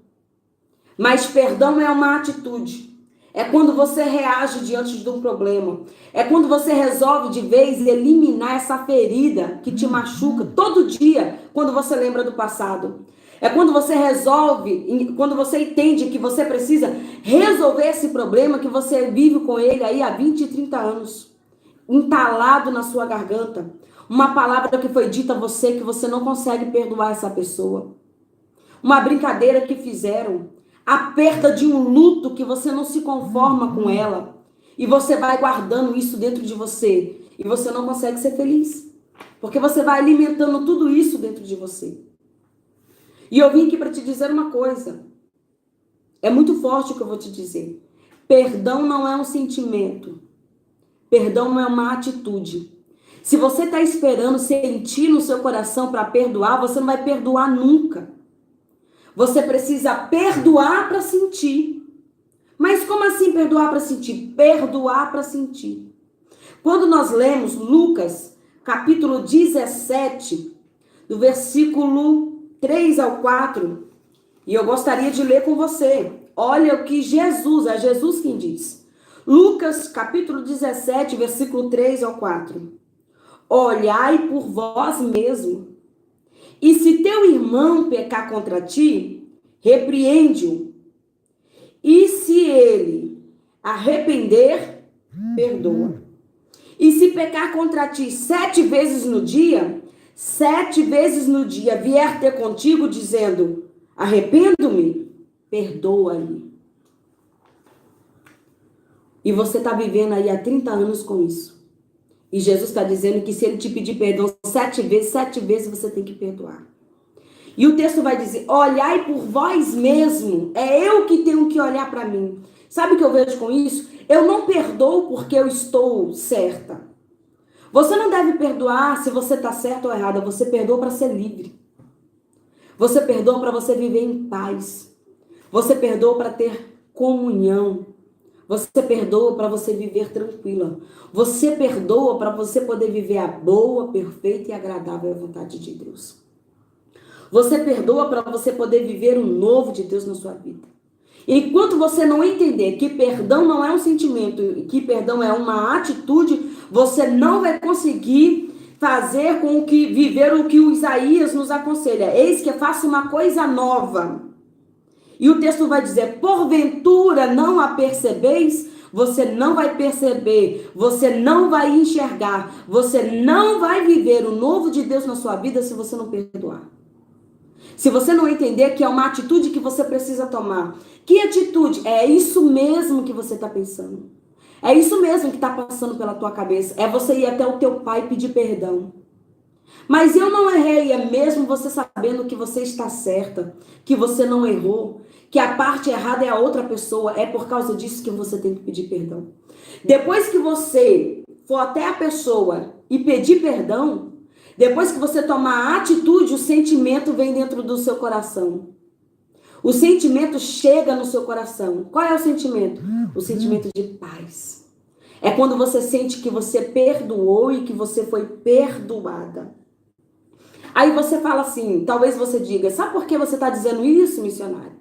Speaker 1: Mas perdão é uma atitude. É quando você reage diante de um problema. É quando você resolve de vez eliminar essa ferida que te machuca todo dia quando você lembra do passado. É quando você resolve, quando você entende que você precisa resolver esse problema que você vive com ele aí há 20 e 30 anos. Entalado na sua garganta. Uma palavra que foi dita a você que você não consegue perdoar essa pessoa. Uma brincadeira que fizeram. A perda de um luto que você não se conforma com ela. E você vai guardando isso dentro de você. E você não consegue ser feliz. Porque você vai alimentando tudo isso dentro de você. E eu vim aqui para te dizer uma coisa. É muito forte o que eu vou te dizer. Perdão não é um sentimento. Perdão é uma atitude. Se você está esperando sentir no seu coração para perdoar, você não vai perdoar nunca. Você precisa perdoar para sentir. Mas como assim perdoar para sentir? Perdoar para sentir. Quando nós lemos Lucas, capítulo 17, do versículo 3 ao 4, e eu gostaria de ler com você. Olha o que é Jesus quem diz. Lucas, capítulo 17, versículo 3 ao 4. Olhai por vós mesmo. E se teu irmão pecar contra ti, repreende-o. E se ele arrepender, perdoa. E se pecar contra ti 7 vezes no dia, 7 vezes no dia vier ter contigo dizendo, arrependo-me, perdoa-lhe. E você está vivendo aí há 30 anos com isso. E Jesus está dizendo que se ele te pedir perdão 7 vezes você tem que perdoar. E o texto vai dizer, olhai por vós mesmo. É eu que tenho que olhar para mim. Sabe o que eu vejo com isso? Eu não perdoo porque eu estou certa. Você não deve perdoar se você está certa ou errada. Você perdoa para ser livre. Você perdoa para você viver em paz. Você perdoa para ter comunhão. Você perdoa para você viver tranquila. Você perdoa para você poder viver a boa, perfeita e agradável vontade de Deus. Você perdoa para você poder viver o novo de Deus na sua vida. Enquanto você não entender que perdão não é um sentimento, que perdão é uma atitude, você não vai conseguir fazer com o que viver o que o Isaías nos aconselha. Eis que faça uma coisa nova. E o texto vai dizer, porventura não a percebeis? Você não vai perceber, você não vai enxergar, você não vai viver o novo de Deus na sua vida se você não perdoar. Se você não entender que é uma atitude que você precisa tomar. Que atitude? É isso mesmo que você está pensando. É isso mesmo que está passando pela tua cabeça. É você ir até o teu pai pedir perdão. Mas eu não errei, é mesmo você sabendo que você está certa, que você não errou, que a parte errada é a outra pessoa, é por causa disso que você tem que pedir perdão. Depois que você for até a pessoa e pedir perdão, depois que você tomar a atitude, o sentimento vem dentro do seu coração. O sentimento chega no seu coração. Qual é o sentimento? O sentimento de paz. É quando você sente que você perdoou e que você foi perdoada. Aí você fala assim, talvez você diga, sabe por que você está dizendo isso, missionário?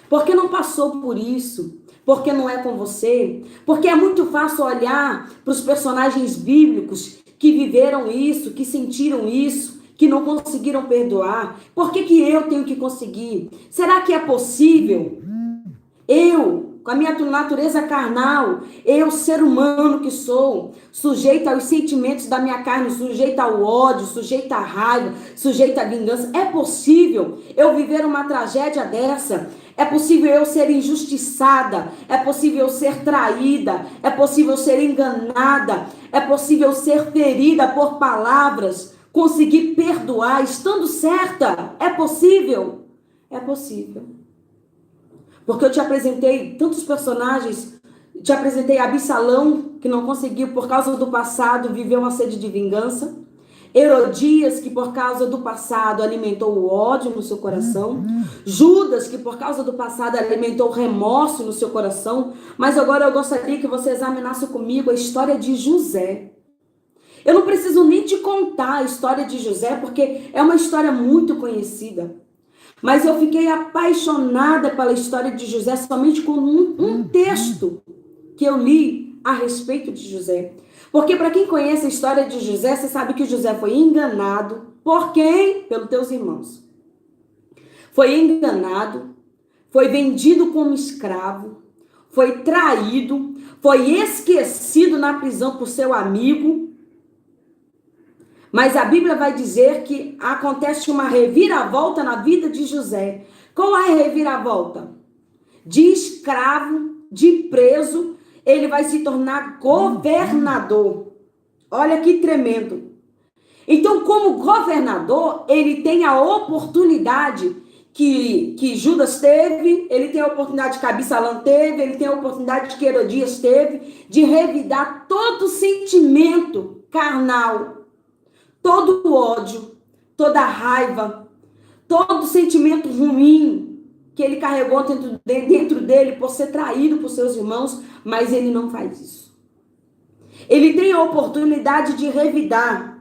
Speaker 1: Porque não passou por isso, porque não é com você, porque é muito fácil olhar para os personagens bíblicos que viveram isso, que sentiram isso, que não conseguiram perdoar. Por que eu tenho que conseguir? Será que é possível? Eu, com a minha natureza carnal, eu, ser humano que sou, sujeita aos sentimentos da minha carne, sujeita ao ódio, sujeita à raiva, sujeita à vingança. É possível eu viver uma tragédia dessa? É possível eu ser injustiçada? É possível eu ser traída? É possível eu ser enganada? É possível eu ser ferida por palavras? Conseguir perdoar estando certa? É possível? É possível. Porque eu te apresentei tantos personagens, te apresentei Absalão, que não conseguiu, por causa do passado, viver uma sede de vingança. Herodias, que por causa do passado alimentou o ódio no seu coração. Judas, que por causa do passado alimentou o remorso no seu coração. Mas agora eu gostaria que você examinasse comigo a história de José. Eu não preciso nem te contar a história de José, porque é uma história muito conhecida. Mas eu fiquei apaixonada pela história de José somente com um texto que eu li a respeito de José. Porque para quem conhece a história de José, você sabe que José foi enganado. Por quem? Pelos teus irmãos. Foi enganado, foi vendido como escravo, foi traído, foi esquecido na prisão por seu amigo. Mas a Bíblia vai dizer que acontece uma reviravolta na vida de José. Qual é a reviravolta? De escravo, de preso, ele vai se tornar governador. Olha que tremendo. Então, como governador, ele tem a oportunidade que Judas teve, ele tem a oportunidade que Absalão teve, ele tem a oportunidade que Herodias teve, de revidar todo sentimento carnal, todo o ódio, toda a raiva, todo sentimento ruim que ele carregou dentro dele por ser traído por seus irmãos, mas ele não faz isso. Ele tem a oportunidade de revidar,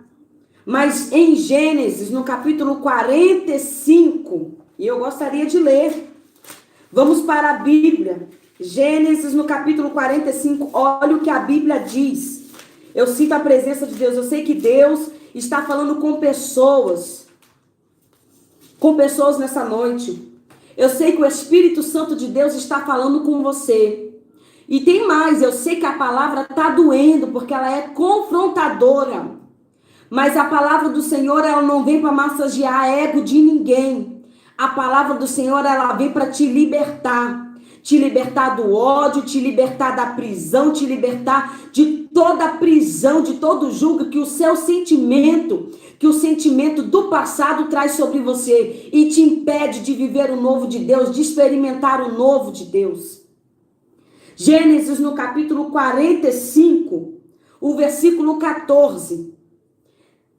Speaker 1: mas em Gênesis, no capítulo 45, e eu gostaria de ler, vamos para a Bíblia, Gênesis no capítulo 45, olha o que a Bíblia diz. Eu sinto a presença de Deus, eu sei que Deus está falando com pessoas nessa noite. Eu sei que o Espírito Santo de Deus está falando com você. E tem mais, eu sei que a palavra está doendo, porque ela é confrontadora. Mas a palavra do Senhor, ela não vem para massagear ego de ninguém. A palavra do Senhor, ela vem para te libertar. Te libertar do ódio, te libertar da prisão, te libertar de toda a prisão, de todo julgo que o seu sentimento, que o sentimento do passado traz sobre você e te impede de viver o novo de Deus, de experimentar o novo de Deus. Gênesis no capítulo 45, o versículo 14.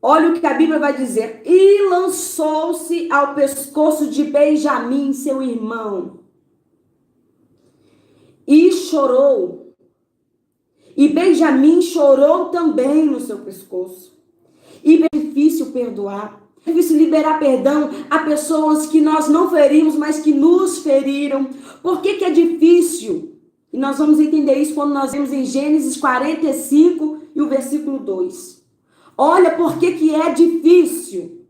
Speaker 1: Olha o que a Bíblia vai dizer. E lançou-se ao pescoço de Benjamim, seu irmão, e chorou. E Benjamim chorou também no seu pescoço. E é difícil perdoar. É difícil liberar perdão a pessoas que nós não ferimos, mas que nos feriram. Por que é difícil? E nós vamos entender isso quando nós vemos em Gênesis 45 e o versículo 2. Olha por que é difícil.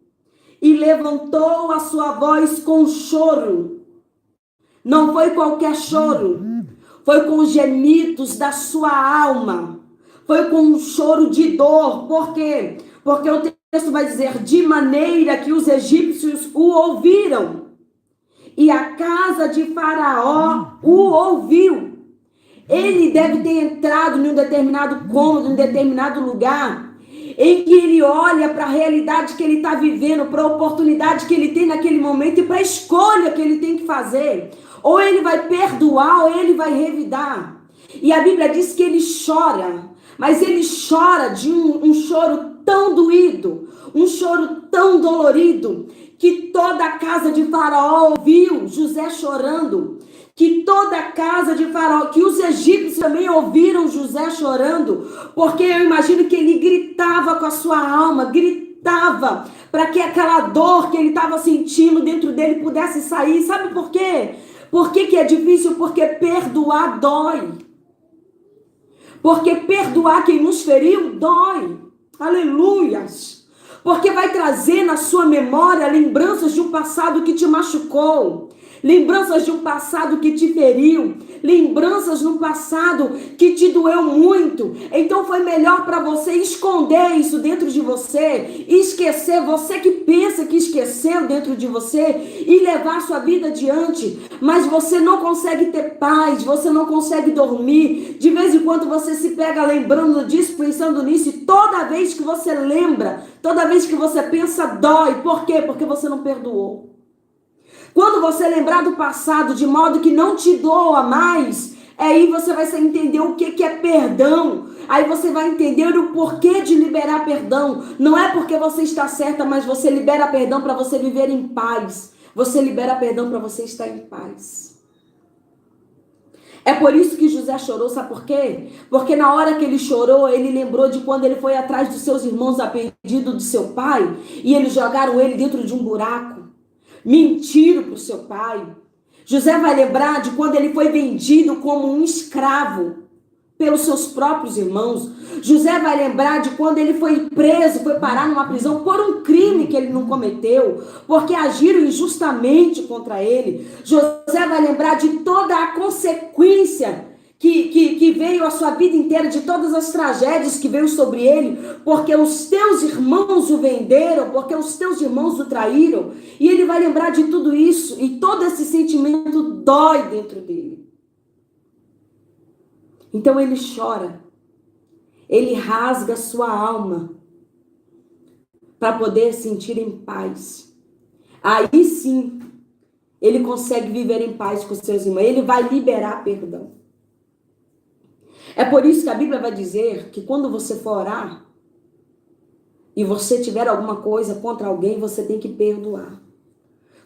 Speaker 1: E levantou a sua voz com choro. Não foi qualquer choro. Foi com os gemidos da sua alma. Foi com um choro de dor. Por quê? Porque o texto vai dizer, de maneira que os egípcios o ouviram. E a casa de Faraó o ouviu. Ele deve ter entrado em um determinado cômodo, em um determinado lugar, em que ele olha para a realidade que ele está vivendo, para a oportunidade que ele tem naquele momento e para a escolha que ele tem que fazer. Ou ele vai perdoar ou ele vai revidar. E a Bíblia diz que ele chora, mas ele chora de um choro tão doído, um choro tão dolorido, que toda a casa de Faraó ouviu José chorando. Que toda a casa de Faraó, que os egípcios também ouviram José chorando, porque eu imagino que ele gritava com a sua alma, gritava para que aquela dor que ele estava sentindo dentro dele pudesse sair. Sabe por quê? Por que é difícil? Porque perdoar dói. Porque perdoar quem nos feriu dói. Aleluias. Porque vai trazer na sua memória lembranças de um passado que te machucou. Lembranças de um passado que te feriu, lembranças de um passado que te doeu muito. Então foi melhor para você esconder isso dentro de você, esquecer, você que pensa que esqueceu dentro de você e levar sua vida adiante. Mas você não consegue ter paz, você não consegue dormir. De vez em quando você se pega lembrando disso, pensando nisso, e toda vez que você lembra, toda vez que você pensa, dói. Por quê? Porque você não perdoou. Quando você lembrar do passado de modo que não te doa mais, aí você vai entender o que é perdão. Aí você vai entender o porquê de liberar perdão. Não é porque você está certa, mas você libera perdão para você viver em paz. Você libera perdão para você estar em paz. É por isso que José chorou, sabe por quê? Porque na hora que ele chorou, ele lembrou de quando ele foi atrás dos seus irmãos a pedido do seu pai, e eles jogaram ele dentro de um buraco. Mentiram para o seu pai. José vai lembrar de quando ele foi vendido como um escravo pelos seus próprios irmãos. José vai lembrar de quando ele foi preso, foi parar numa prisão por um crime que ele não cometeu, porque agiram injustamente contra ele. José vai lembrar de toda a consequência que veio a sua vida inteira, de todas as tragédias que veio sobre ele, porque os teus irmãos o venderam, porque os teus irmãos o traíram, e ele vai lembrar de tudo isso, e todo esse sentimento dói dentro dele. Então ele chora, ele rasga sua alma, para poder sentir em paz. Aí sim, ele consegue viver em paz com seus irmãos, ele vai liberar perdão. É por isso que a Bíblia vai dizer que quando você for orar e você tiver alguma coisa contra alguém, você tem que perdoar.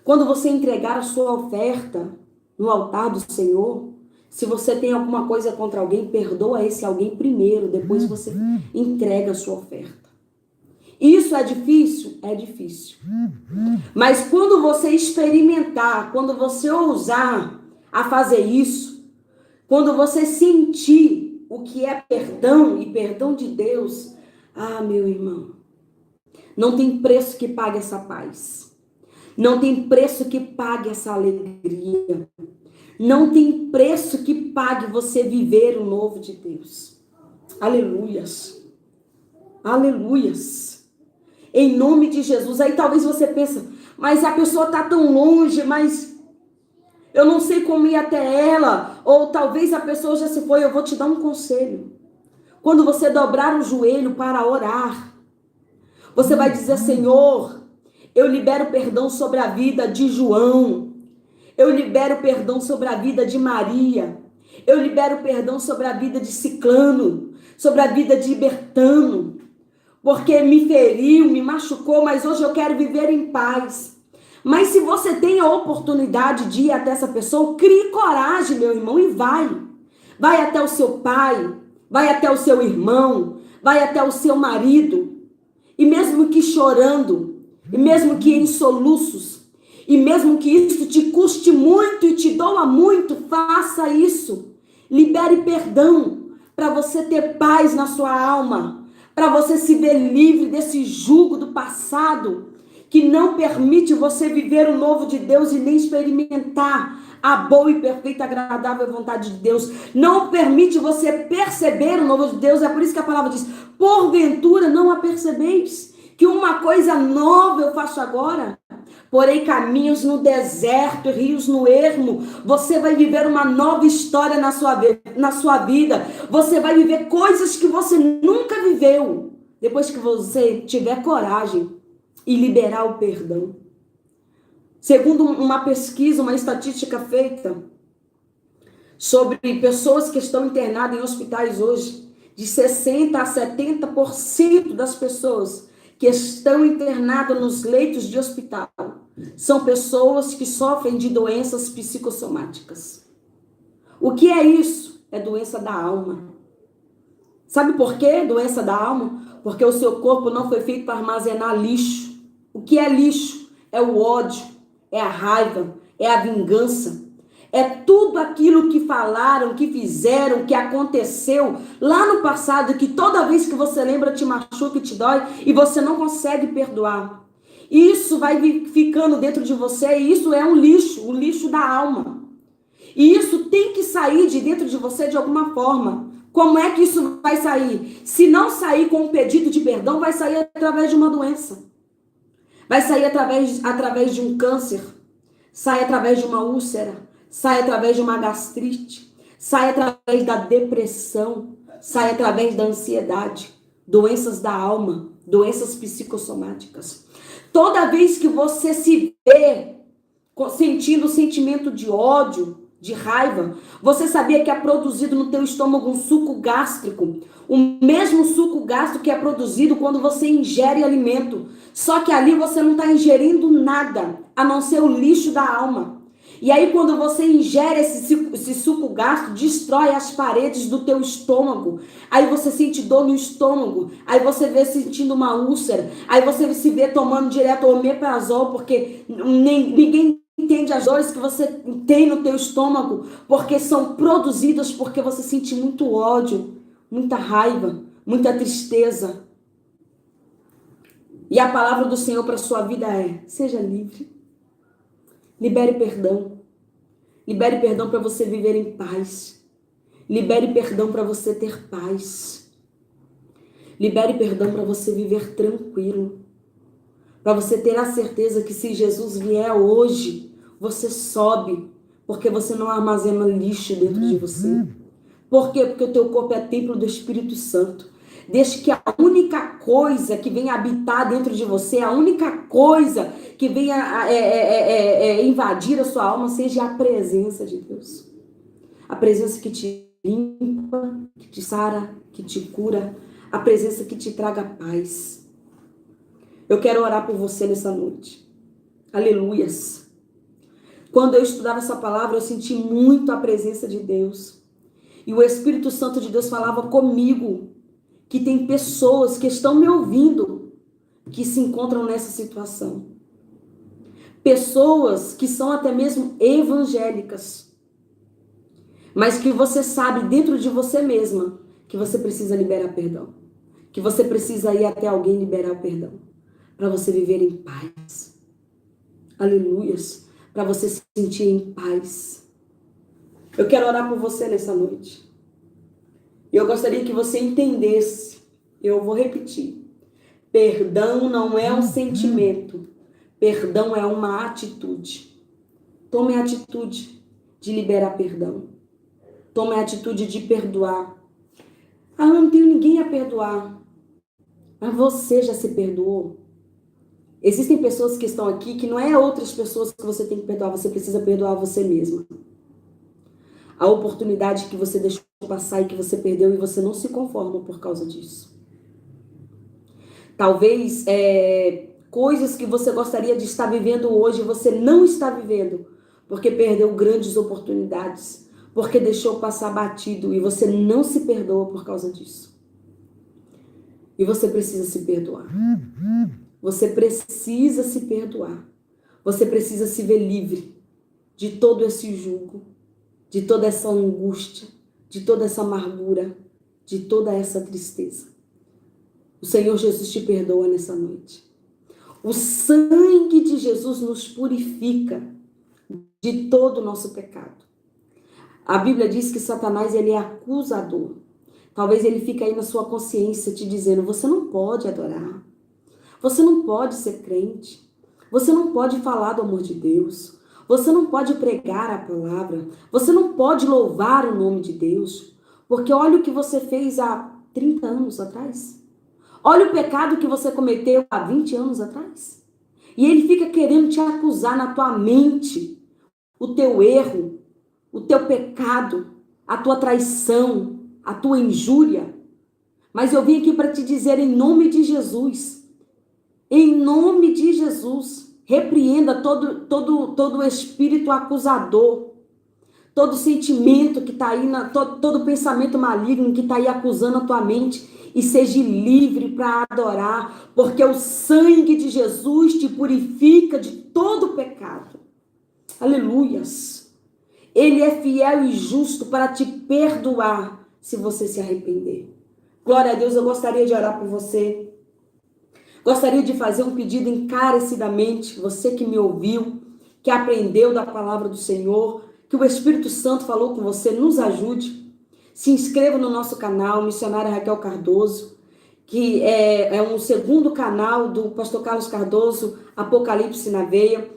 Speaker 1: Quando você entregar a sua oferta no altar do Senhor, se você tem alguma coisa contra alguém, perdoa esse alguém primeiro, depois você entrega a sua oferta. Isso é difícil? É difícil. Mas quando você experimentar, quando você ousar a fazer isso, quando você sentir o que é perdão e perdão de Deus, meu irmão, não tem preço que pague essa paz. Não tem preço que pague essa alegria. Não tem preço que pague você viver o novo de Deus. Aleluias. Aleluias. Em nome de Jesus. Aí talvez você pense, mas a pessoa está tão longe, mas eu não sei como ir até ela. Ou talvez a pessoa já se foi. Eu vou te dar um conselho. Quando você dobrar o joelho para orar, você vai dizer, Senhor, eu libero perdão sobre a vida de João. Eu libero perdão sobre a vida de Maria. Eu libero perdão sobre a vida de Ciclano. Sobre a vida de Bertano. porque me feriu, me machucou, mas hoje eu quero viver em paz. Mas se você tem a oportunidade de ir até essa pessoa, crie coragem, meu irmão, e vai. Vai até o seu pai, vai até o seu irmão, vai até o seu marido. E mesmo que chorando, e mesmo que em soluços, e mesmo que isso te custe muito e te doa muito, faça isso. Libere perdão para você ter paz na sua alma, para você se ver livre desse jugo do passado que não permite você viver o novo de Deus e nem experimentar a boa e perfeita, agradável vontade de Deus. Não permite você perceber o novo de Deus. É por isso que a palavra diz: porventura não a percebeis, que uma coisa nova eu faço agora. Porém, caminhos no deserto, rios no ermo. Você vai viver uma nova história na sua vida. Você vai viver coisas que você nunca viveu. Depois que você tiver coragem e liberar o perdão. Segundo uma pesquisa, uma estatística feita sobre pessoas que estão internadas em hospitais hoje, de 60% a 70% das pessoas que estão internadas nos leitos de hospital são pessoas que sofrem de doenças psicossomáticas. O que é isso? É doença da alma. Sabe por quê? Doença da alma? Porque o seu corpo não foi feito para armazenar lixo. O que é lixo? É o ódio, é a raiva, é a vingança. É tudo aquilo que falaram, que fizeram, que aconteceu lá no passado, que toda vez que você lembra te machuca e te dói e você não consegue perdoar. Isso vai ficando dentro de você e isso é um lixo da alma. E isso tem que sair de dentro de você de alguma forma. Como é que isso vai sair? Se não sair com um pedido de perdão, vai sair através de uma doença. Vai sair através de um câncer. Sai através de uma úlcera. Sai através de uma gastrite. Sai através da depressão. Sai através da ansiedade. Doenças da alma. Doenças psicossomáticas. Toda vez que você se vê sentindo o sentimento de ódio, de raiva, você sabia que é produzido no teu estômago um suco gástrico, o mesmo suco gástrico que é produzido quando você ingere alimento, só que ali você não está ingerindo nada, a não ser o lixo da alma. E aí quando você ingere esse suco gástrico, destrói as paredes do teu estômago, aí você sente dor no estômago, aí você vê sentindo uma úlcera, aí você se vê tomando direto omeprazol, porque ninguém entende as dores que você tem no teu estômago, porque são produzidas porque você sente muito ódio, muita raiva, muita tristeza. E a palavra do Senhor para a sua vida é: seja livre. Libere perdão. Libere perdão para você viver em paz. Libere perdão para você ter paz. Libere perdão para você viver tranquilo. Para você ter a certeza que se Jesus vier hoje, você sobe, porque você não armazena lixo dentro de você. Por quê? Porque o teu corpo é templo do Espírito Santo. Deixe que a única coisa que venha habitar dentro de você, a única coisa que venha invadir a sua alma, seja a presença de Deus. A presença que te limpa, que te sara, que te cura. A presença que te traga paz. Eu quero orar por você nessa noite. Aleluias. Quando eu estudava essa palavra, eu senti muito a presença de Deus. E o Espírito Santo de Deus falava comigo que tem pessoas que estão me ouvindo que se encontram nessa situação. Pessoas que são até mesmo evangélicas. Mas que você sabe dentro de você mesma que você precisa liberar perdão. Que você precisa ir até alguém liberar perdão. Para você viver em paz. Aleluias. Para você se sentir em paz. Eu quero orar por você nessa noite. E eu gostaria que você entendesse. Eu vou repetir. Perdão não é um sentimento. Perdão é uma atitude. Tome a atitude de liberar perdão. Tome a atitude de perdoar. Ah, eu não tenho ninguém a perdoar. Mas você já se perdoou? Existem pessoas que estão aqui que não é outras pessoas que você tem que perdoar. Você precisa perdoar você mesma. A oportunidade que você deixou passar e que você perdeu e você não se conforma por causa disso. Talvez coisas que você gostaria de estar vivendo hoje, você não está vivendo, porque perdeu grandes oportunidades, porque deixou passar batido e você não se perdoa por causa disso. E você precisa se perdoar. Você precisa se perdoar. Você precisa se ver livre de todo esse jugo, de toda essa angústia, de toda essa amargura, de toda essa tristeza. O Senhor Jesus te perdoa nessa noite. O sangue de Jesus nos purifica de todo o nosso pecado. A Bíblia diz que Satanás, ele é acusador. Talvez ele fique aí na sua consciência te dizendo, você não pode adorar. Você não pode ser crente. Você não pode falar do amor de Deus. Você não pode pregar a palavra. Você não pode louvar o nome de Deus. Porque olha o que você fez há 30 anos atrás. Olha o pecado que você cometeu há 20 anos atrás. E ele fica querendo te acusar na tua mente. O teu erro, o teu pecado, a tua traição, a tua injúria. Mas eu vim aqui para te dizer em nome de Jesus. Em nome de Jesus. Repreenda todo espírito acusador. Todo sentimento que está aí, todo pensamento maligno que está aí acusando a tua mente. E seja livre para adorar. Porque o sangue de Jesus te purifica de todo pecado. Aleluias. Ele é fiel e justo para te perdoar se você se arrepender. Glória a Deus, eu gostaria de orar por você. Gostaria de fazer um pedido encarecidamente, você que me ouviu, que aprendeu da palavra do Senhor, que o Espírito Santo falou com você, nos ajude. Se inscreva no nosso canal, Missionária Raquel Cardoso, que é um segundo canal do pastor Carlos Cardoso, Apocalipse na Veia.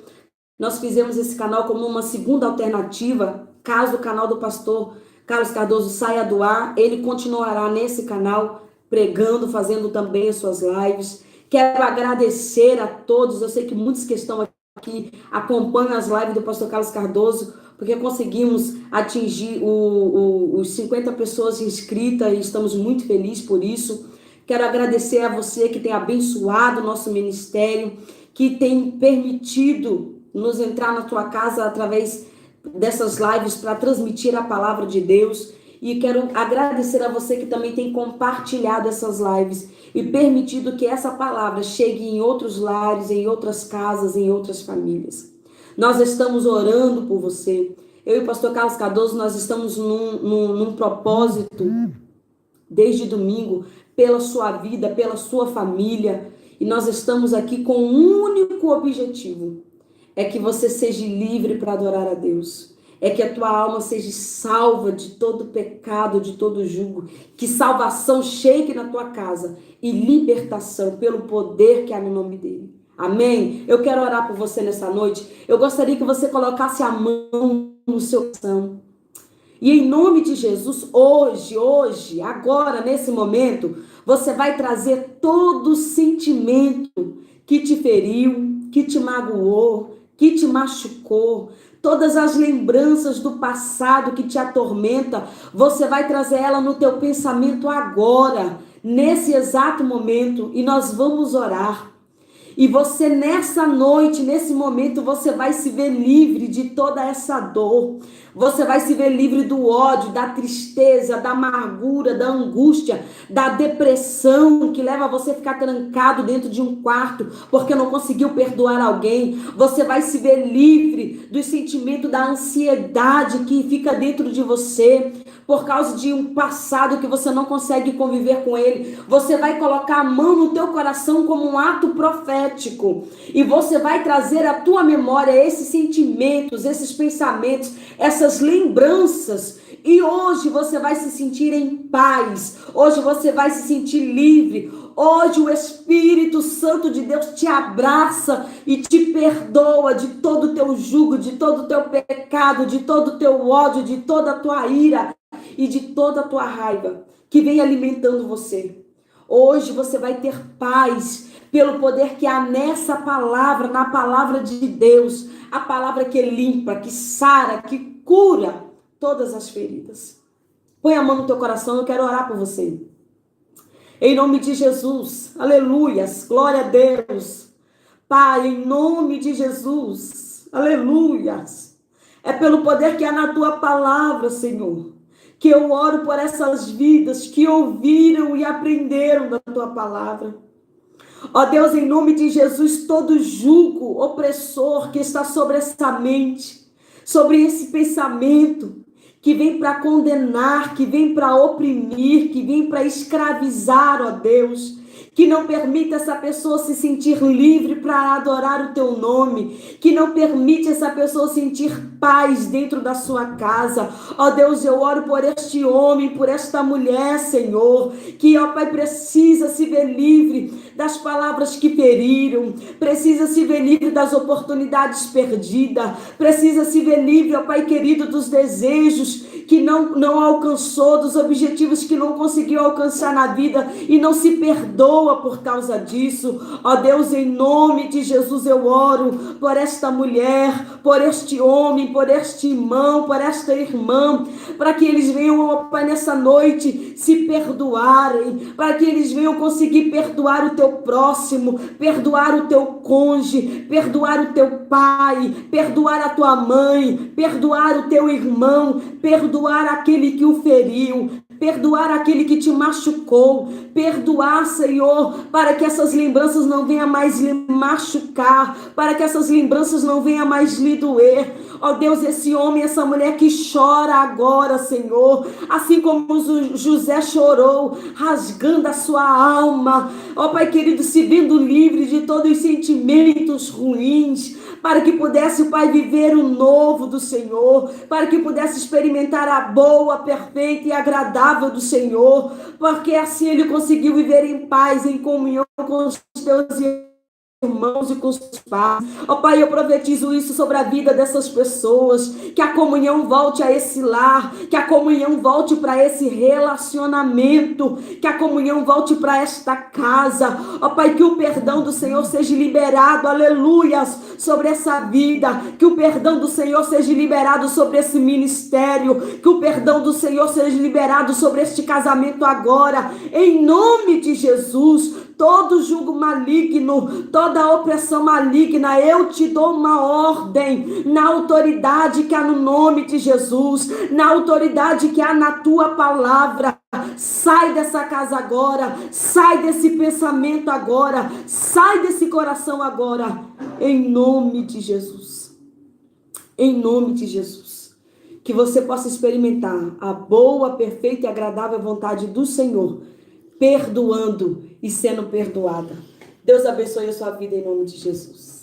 Speaker 1: Nós fizemos esse canal como uma segunda alternativa, caso o canal do pastor Carlos Cardoso saia do ar, ele continuará nesse canal, pregando, fazendo também as suas lives. Quero agradecer a todos, eu sei que muitos que estão aqui acompanham as lives do pastor Carlos Cardoso, porque conseguimos atingir os 50 pessoas inscritas e estamos muito felizes por isso. Quero agradecer a você que tem abençoado o nosso ministério, que tem permitido nos entrar na tua casa através dessas lives para transmitir a palavra de Deus. E quero agradecer a você que também tem compartilhado essas lives e permitido que essa palavra chegue em outros lares, em outras casas, em outras famílias. Nós estamos orando por você. Eu e o pastor Carlos Cardoso, nós estamos num propósito desde domingo, pela sua vida, pela sua família. E nós estamos aqui com um único objetivo. É que você seja livre para adorar a Deus. É que a tua alma seja salva de todo pecado, de todo jugo. Que salvação chegue na tua casa e libertação pelo poder que há no nome dele. Amém? Eu quero orar por você nessa noite. Eu gostaria que você colocasse a mão no seu coração. E em nome de Jesus, hoje, agora, nesse momento, você vai trazer todo sentimento que te feriu, que te magoou, que te machucou, todas as lembranças do passado que te atormenta, você vai trazer ela no teu pensamento agora, nesse exato momento, e nós vamos orar. E você nessa noite, nesse momento, você vai se ver livre de toda essa dor. Você vai se ver livre do ódio, da tristeza, da amargura, da angústia, da depressão que leva você a ficar trancado dentro de um quarto porque não conseguiu perdoar alguém. Você vai se ver livre do sentimento da ansiedade que fica dentro de você por causa de um passado que você não consegue conviver com ele. Você vai colocar a mão no teu coração como um ato profético e você vai trazer à tua memória esses sentimentos, esses pensamentos, essas lembranças. E hoje você vai se sentir em paz. Hoje você vai se sentir livre. Hoje o Espírito Santo de Deus te abraça e te perdoa de todo o teu jugo, de todo o teu pecado, de todo o teu ódio, de toda a tua ira e de toda a tua raiva que vem alimentando você. Hoje você vai ter paz pelo poder que há nessa palavra, na palavra de Deus, a palavra que limpa, que sara, que cura todas as feridas. Põe a mão no teu coração, eu quero orar por você. Em nome de Jesus. Aleluias. Glória a Deus. Pai, em nome de Jesus. Aleluias. É pelo poder que há na tua palavra, Senhor, que eu oro por essas vidas que ouviram e aprenderam da tua palavra. Ó Deus, em nome de Jesus, todo jugo opressor que está sobre essa mente, sobre esse pensamento, que vem para condenar, que vem para oprimir, que vem para escravizar, ó Deus, que não permita essa pessoa se sentir livre para adorar o teu nome, que não permite essa pessoa sentir paz dentro da sua casa. Ó Deus, eu oro por este homem, por esta mulher, Senhor, que, ó Pai, precisa se ver livre das palavras que feriram, precisa se ver livre das oportunidades perdidas, precisa se ver livre, ó Pai querido, dos desejos que não alcançou, dos objetivos que não conseguiu alcançar na vida e não se perdoa por causa disso. Ó Deus, em nome de Jesus eu oro por esta mulher, por este homem, por este irmão, por esta irmã, para que eles venham, ó Pai, nessa noite se perdoarem, para que eles venham conseguir perdoar o teu próximo, perdoar o teu cônjuge, perdoar o teu pai, perdoar a tua mãe, perdoar o teu irmão, perdoar aquele que o feriu, perdoar aquele que te machucou, perdoar, Senhor, para que essas lembranças não venham mais lhe machucar, para que essas lembranças não venham mais lhe doer. Ó Deus, esse homem, essa mulher que chora agora, Senhor, assim como José chorou, rasgando a sua alma, ó Pai querido, se vendo livre de todos os sentimentos ruins, para que pudesse o Pai viver o novo do Senhor, para que pudesse experimentar a boa, perfeita e agradável do Senhor, porque assim ele conseguiu viver em paz, em comunhão com os teus irmãos e com os pais. Ó Pai, eu profetizo isso sobre a vida dessas pessoas, que a comunhão volte a esse lar, que a comunhão volte para esse relacionamento, que a comunhão volte para esta casa. Ó Pai, que o perdão do Senhor seja liberado, aleluias, sobre essa vida, que o perdão do Senhor seja liberado sobre esse ministério, que o perdão do Senhor seja liberado sobre este casamento agora, em nome de Jesus. Todo jugo maligno, toda opressão maligna, eu te dou uma ordem, na autoridade que há no nome de Jesus, na autoridade que há na tua palavra. Sai dessa casa agora, sai desse pensamento agora, sai desse coração agora, em nome de Jesus. Em nome de Jesus. Que você possa experimentar a boa, perfeita e agradável vontade do Senhor, perdoando e sendo perdoada. Deus abençoe a sua vida em nome de Jesus.